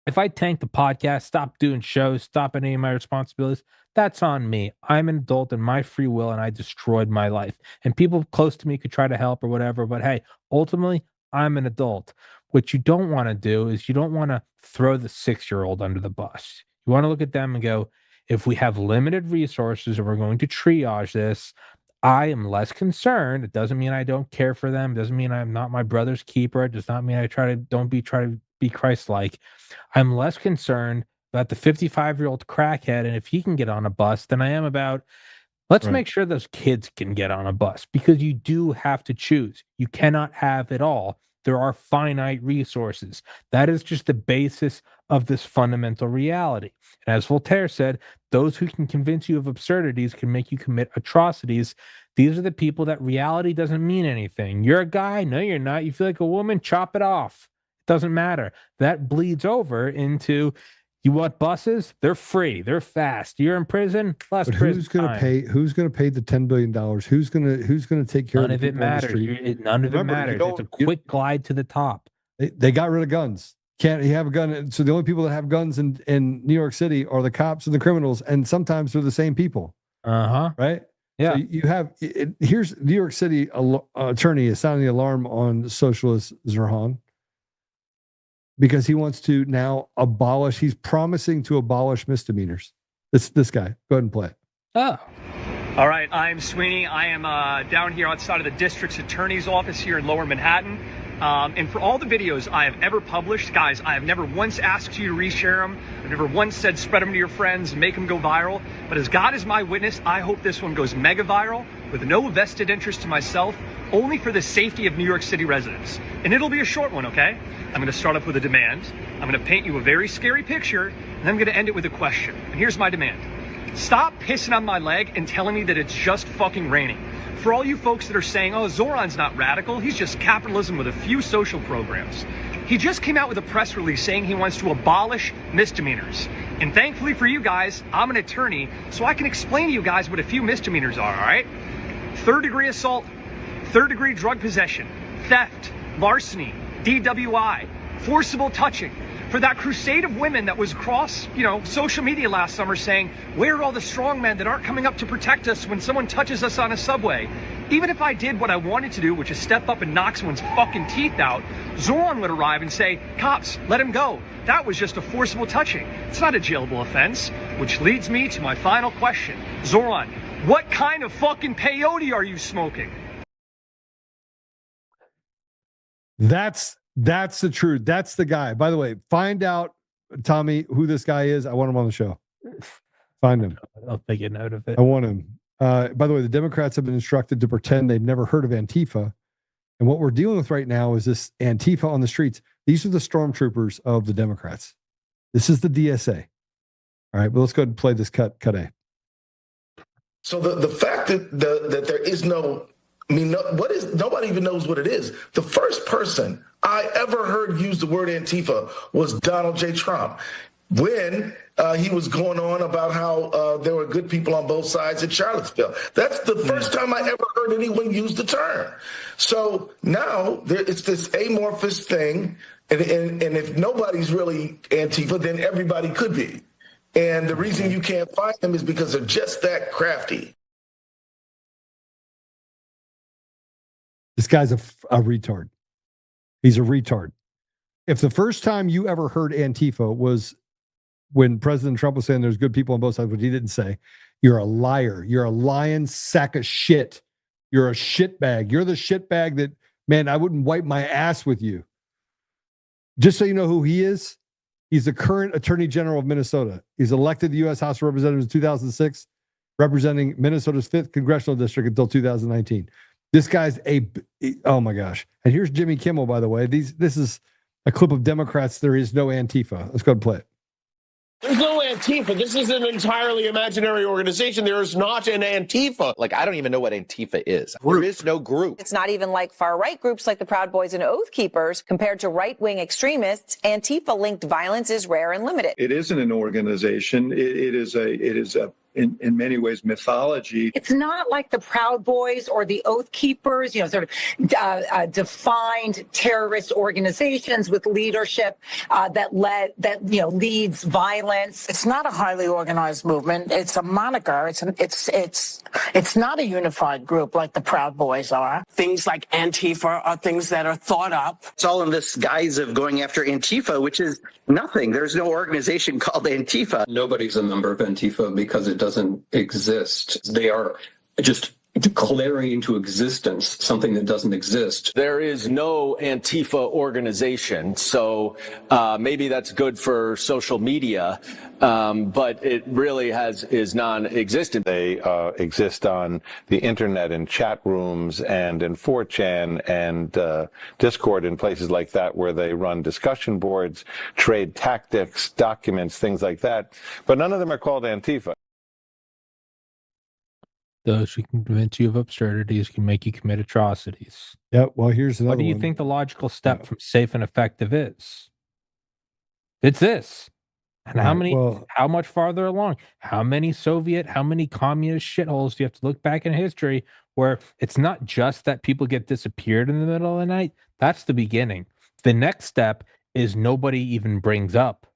If I tank the podcast, stop doing shows, stop any of my responsibilities, that's on me. I'm an adult in my free will and I destroyed my life. And people close to me could try to help or whatever. But hey, ultimately, I'm an adult. What you don't want to do is you don't want to throw the 6-year-old under the bus. You want to look at them and go, if we have limited resources and we're going to triage this, I am less concerned. It doesn't mean I don't care for them. It doesn't mean I'm not my brother's keeper. It does not mean I try to be Christ-like. I'm less concerned about the 55-year-old crackhead, and if he can get on a bus, than I am about, let's make sure those kids can get on a bus, because you do have to choose. You cannot have it all. There are finite resources. That is just the basis of this fundamental reality. And as Voltaire said, those who can convince you of absurdities can make you commit atrocities. These are the people that reality doesn't mean anything. You're a guy? No, you're not. You feel like a woman? Chop it off. It doesn't matter. That bleeds over into, you want buses? They're free. They're fast. You're in prison? Less prison who's going to pay? Who's going to pay the $10 billion? Who's going to take care of the people on the street? None of it matters. It's a quick glide to the top. They got rid of guns. Can't you have a gun? So the only people that have guns in New York City are the cops and the criminals, and sometimes they're the same people. Right? Yeah. So you have here's New York City attorney is sounding the alarm on socialist Zerhan, because he wants to now abolish. He's promising to abolish misdemeanors. This guy. Go ahead and play it. Oh. All right. I'm Sweeney. I am down here outside of the district's attorney's office here in Lower Manhattan. And for all the videos I have ever published, guys, I have never once asked you to reshare them. I've never once said spread them to your friends, make them go viral. But as God is my witness, I hope this one goes mega viral with no vested interest to myself, only for the safety of New York City residents. And it'll be a short one, okay? I'm going to start off with a demand. I'm going to paint you a very scary picture, and I'm going to end it with a question. And here's my demand. Stop pissing on my leg and telling me that it's just fucking raining. For all you folks that are saying, oh, Zoran's not radical, he's just capitalism with a few social programs. he just came out with a press release saying he wants to abolish misdemeanors. And thankfully for you guys, I'm an attorney, so I can explain to you guys what a few misdemeanors are, all right? Third-degree assault, third-degree drug possession, theft, larceny, DWI, forcible touching. For that crusade of women that was across, social media last summer saying, where are all the strong men that aren't coming up to protect us when someone touches us on a subway? Even if I did what I wanted to do, which is step up and knock someone's fucking teeth out, Zoran would arrive and say, cops, let him go. That was just a forcible touching. It's not a jailable offense, which leads me to my final question. Zoran, what kind of fucking peyote are you smoking? That's the truth. That's the guy. By the way, find out, Tommy, who this guy is. I want him on the show. Find him. I'll take a note of it. I want him. By the way, the Democrats have been instructed to pretend they've never heard of Antifa. And what we're dealing with right now is this Antifa on the streets. These are the stormtroopers of the Democrats. This is the DSA. All right, but let's go ahead and play this cut A. So the fact that there is nobody even knows what it is. The first person I ever heard use the word Antifa was Donald J. Trump when he was going on about how there were good people on both sides in Charlottesville. That's the first time I ever heard anyone use the term. So now it's this amorphous thing, and if nobody's really Antifa, then everybody could be. And the reason you can't find them is because they're just that crafty. This guy's a retard. He's a retard. If the first time you ever heard Antifa was when President Trump was saying there's good people on both sides, which he didn't say, you're a liar. You're a lying sack of shit. You're a shitbag. You're the shitbag that, man, I wouldn't wipe my ass with you. Just so you know who he is, he's the current Attorney General of Minnesota. He's elected to the U.S. House of Representatives in 2006, representing Minnesota's 5th congressional district until 2019. This guy's oh my gosh. And here's Jimmy Kimmel, by the way. This is a clip of Democrats. There is no Antifa. Let's go ahead and play it. There's no Antifa. This is an entirely imaginary organization. There is not an Antifa. Like, I don't even know what Antifa is. There is no group. It's not even like far-right groups like the Proud Boys and Oath Keepers. Compared to right-wing extremists, Antifa-linked violence is rare and limited. It isn't an organization. It is a in many ways mythology. It's not like the Proud Boys or the Oath Keepers, sort of defined terrorist organizations with leadership that leads violence. It's not a highly organized movement. It's a moniker. It's not a unified group like the Proud Boys are. Things like Antifa are things that are thought up. It's all in this guise of going after Antifa, which is nothing. There's no organization called Antifa. Nobody's a member of Antifa because it doesn't exist. They are just declaring into existence something that doesn't exist. There is no Antifa organization, so maybe that's good for social media, but it really is non-existent. They exist on the internet in chat rooms and in 4chan and Discord and places like that where they run discussion boards, trade tactics, documents, things like that. But none of them are called Antifa. Those who can convince you of absurdities can make you commit atrocities. Yeah, well, here's another What do you think the logical step from safe and effective is? It's this. And how much farther along? How many communist shitholes do you have to look back in history where it's not just that people get disappeared in the middle of the night? That's the beginning. The next step is nobody even brings up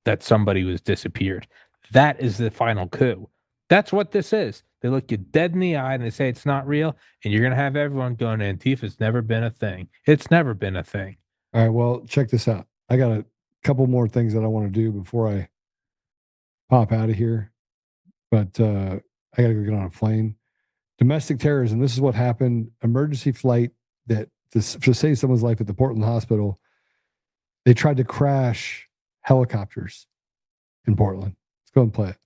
that somebody was disappeared. That is the final coup. That's what this is. They look you dead in the eye and they say it's not real, and you're going to have everyone going, Antifa's never been a thing. It's never been a thing. All right, well, check this out. I got a couple more things that I want to do before I pop out of here, but I got to go get on a plane. Domestic terrorism. This is what happened. Emergency flight to save someone's life at the Portland hospital. They tried to crash helicopters in Portland. Let's go and play it.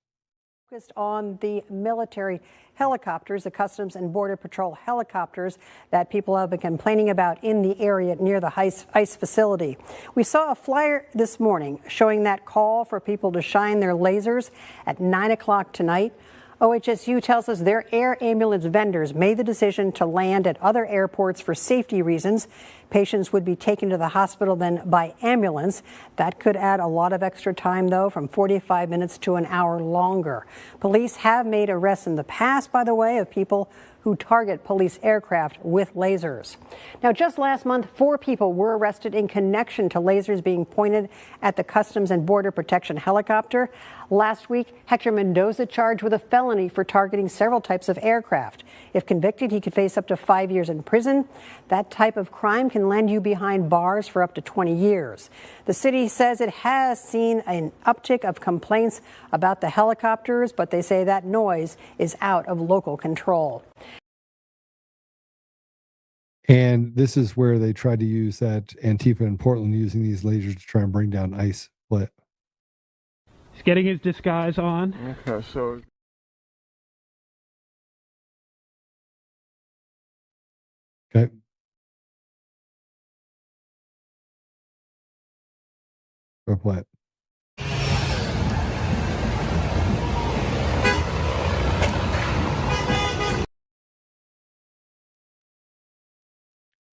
On the military helicopters, the Customs and Border Patrol helicopters that people have been complaining about in the area near the ICE facility. We saw a flyer this morning showing that call for people to shine their lasers at 9 o'clock tonight. OHSU tells us their air ambulance vendors made the decision to land at other airports for safety reasons. Patients would be taken to the hospital then by ambulance. That could add a lot of extra time, though, from 45 minutes to an hour longer. Police have made arrests in the past, by the way, of people who target police aircraft with lasers. Now, just last month, 4 people were arrested in connection to lasers being pointed at the Customs and Border Protection helicopter. Last week, Hector Mendoza charged with a felony for targeting several types of aircraft. If convicted, he could face up to 5 years in prison. That type of crime can land you behind bars for up to 20 years. The city says it has seen an uptick of complaints about the helicopters, but they say that noise is out of local control. And this is where they tried to use that Antifa in Portland using these lasers to try and bring down ICE. What? He's getting his disguise on. Okay, so Okay. Or what?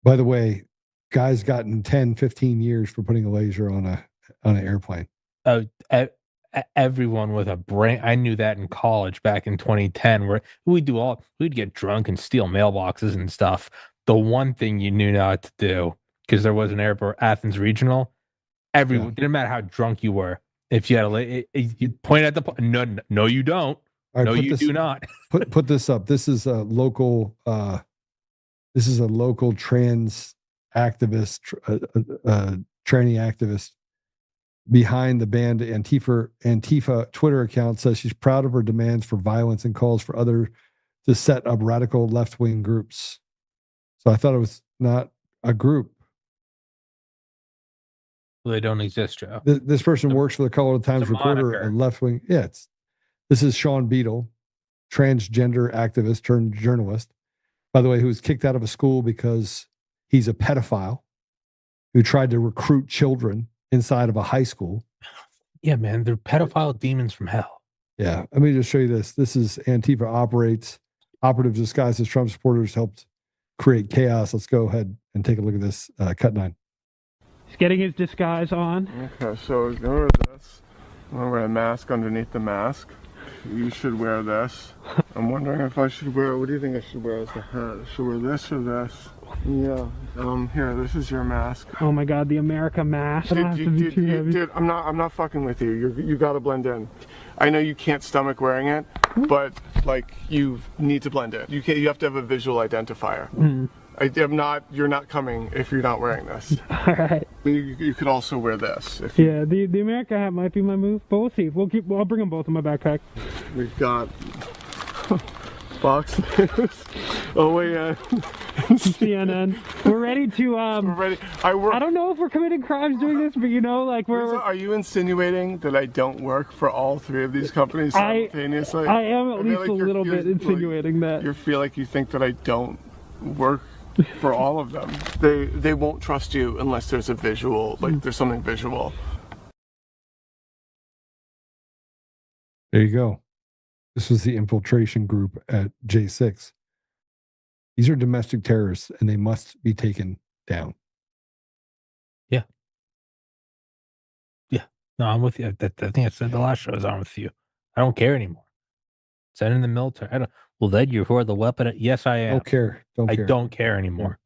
By the way, guys gotten 10, 15 years for putting a laser on an airplane. Oh, everyone with a brain. I knew that in college back in 2010, where we'd get drunk and steal mailboxes and stuff. The one thing you knew not to do, because there was an airport, Athens Regional. Everyone, didn't matter how drunk you were. If you had you point at the no, you don't. All right, no, you do not. put this up. This is a local. This is a local trans activist, tranny activist behind the banned Antifa Twitter account. Says she's proud of her demands for violence and calls for others to set up radical left-wing groups. So I thought it was not a group. Well, they don't exist, Joe. This person works for the Colorado Times Reporter, a left-wing. Yeah, this is Sean Beadle, transgender activist turned journalist. By the way, who was kicked out of a school because he's a pedophile who tried to recruit children inside of a high school. Yeah, man, they're pedophile demons from hell. Yeah, let me just show you this. This is Antifa operates. Operatives disguised as Trump supporters helped create chaos. Let's go ahead and take a look at this. Cut 9. He's getting his disguise on. okay, so remember this. I'm gonna wear a mask underneath the mask. You should wear this. I'm wondering if I should wear. What do you think I should wear as the hat? Should I wear this or this? Yeah. Here, this is your mask. Oh my God, the America mask. Dude, I'm not fucking with you. You gotta blend in. I know you can't stomach wearing it, but like you need to blend in. You have to have a visual identifier. You're not coming if you're not wearing this. All right. You could also wear this. Yeah, the America hat might be my move, but we'll see. I'll bring them both in my backpack. We've got Fox News, OAN, CNN. We're ready to. We're ready. I don't know if we're committing crimes doing this, but Are you insinuating that I don't work for all 3 of these companies simultaneously? I am at least a little bit insinuating that. You feel like you think that I don't work for all of them. They won't trust you unless there's a visual, there's something visual. There you go. This was the infiltration group at J6. These are domestic terrorists and they must be taken down. Yeah. Yeah. No, I'm with you. I think I said the last show I was on with you. I don't care anymore. Send in the military. Well, then you're for the weapon. Yes, I am. Don't care. I don't care anymore.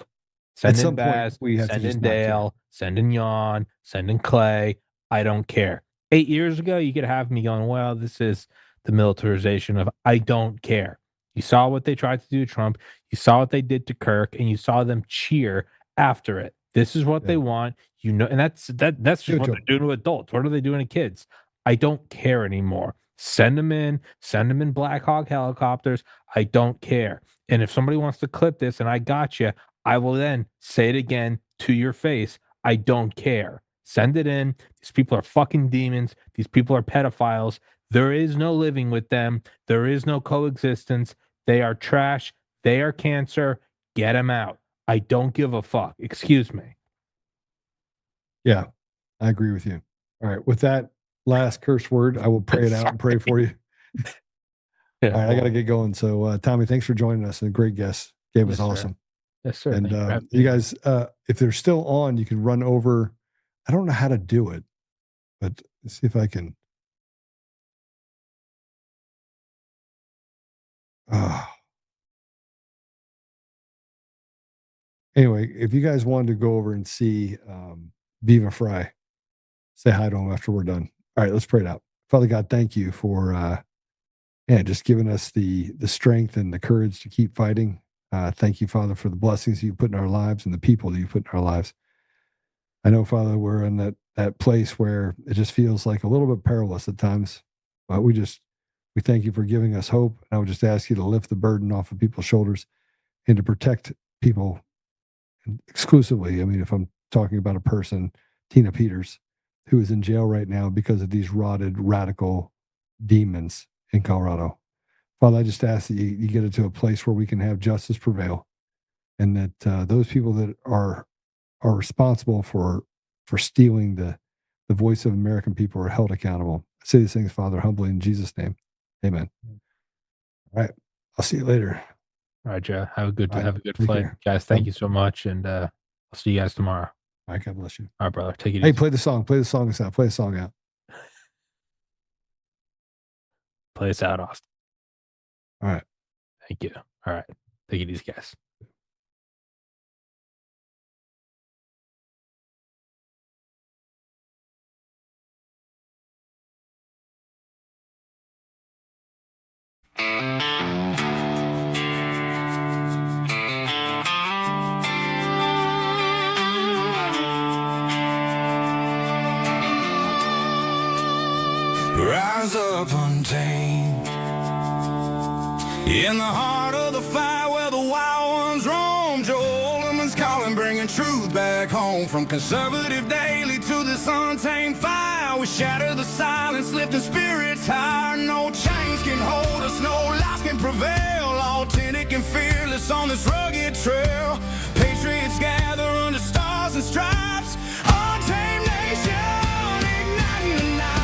Send in Baz, send in Dale, send in Jan, send in Clay. I don't care. 8 years ago, you could have me going, well, this is the militarization of I don't care. You saw what they tried to do to Trump. You saw what they did to Kirk, and you saw them cheer after it. This is what they want. And that's just what they're doing to adults. What are they doing to kids? I don't care anymore. Send them in Black Hawk helicopters. I don't care. And if somebody wants to clip this and I got you, I will then say it again to your face. I don't care. Send it in. These people are fucking demons. These people are pedophiles. There is no living with them. There is no coexistence. They are trash. They are cancer. Get them out. I don't give a fuck. Excuse me. Yeah, I agree with you. All right. With that last curse word, I will pray it out and pray for you. All right, I got to get going. So, Tommy, thanks for joining us. And a great guest. Gabe was awesome. Yes, sir. And you guys, if they're still on, you can run over. I don't know how to do it, but let's see if I can. Anyway, if you guys wanted to go over and see Viva Fry, say hi to him after we're done. All right, let's pray it out. Father God, thank you for just giving us the strength and the courage to keep fighting. Thank you, Father, for the blessings you put in our lives and the people that you put in our lives. I know, Father, we're in that place where it just feels like a little bit perilous at times, but we thank you for giving us hope. And I would just ask you to lift the burden off of people's shoulders and to protect people exclusively. I mean, if I'm talking about a person, Tina Peters, who is in jail right now because of these rotted radical demons in Colorado. Father, I just ask that you get it to a place where we can have justice prevail, and that those people that are responsible for stealing the voice of American people are held accountable. I say these things, Father, humbly in Jesus' name. Amen. All right. I'll see you later. All right, Joe. Have a good Take flight. care. Guys, thank you so much. And I'll see you guys tomorrow. All right, God bless you. All right, brother. Take it Hey, easy. play the song. Play the song out. Play the song out. Play us out, Austin. All right. Thank you. All right. Take it easy, guys. Rise up untamed in the heart of the fight where the wild ones roam. Joe Oltmann's calling, bringing truth back home. From conservative daily to this untamed fire, we shatter the silence, lifting spirits higher. No chains can hold us, no lies can prevail. Authentic and fearless on this rugged trail. Patriots gather under stars and stripes. Untamed nation, igniting the night.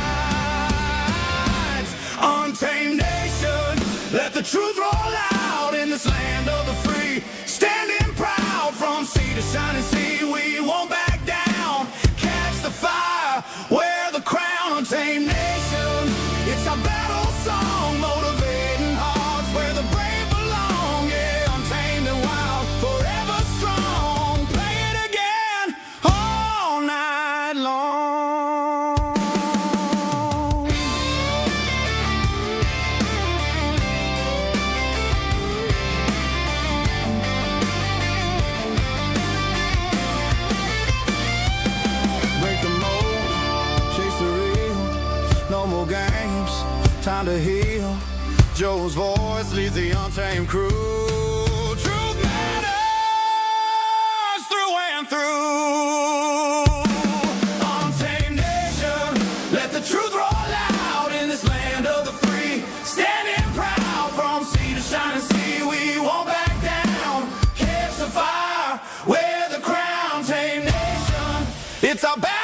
Untamed nation, let the truth roll out in this land of the free. Standing proud from sea to shining sea, we won't back down. Catch the fire, wear the crown. Untamed nation, it's our battle song, motivating hearts where the brave belong. Yeah, untamed and wild, forever strong. Play it again all night long. Break the mold, chase the real. No more games, time to heal. Joe's voice leads the untamed crew. Truth matters through and through. Untamed nation, let the truth roll out in this land of the free. Standing proud from sea to shining sea, we won't back down. Catch the fire, wear the crown. Untamed nation, it's our battle.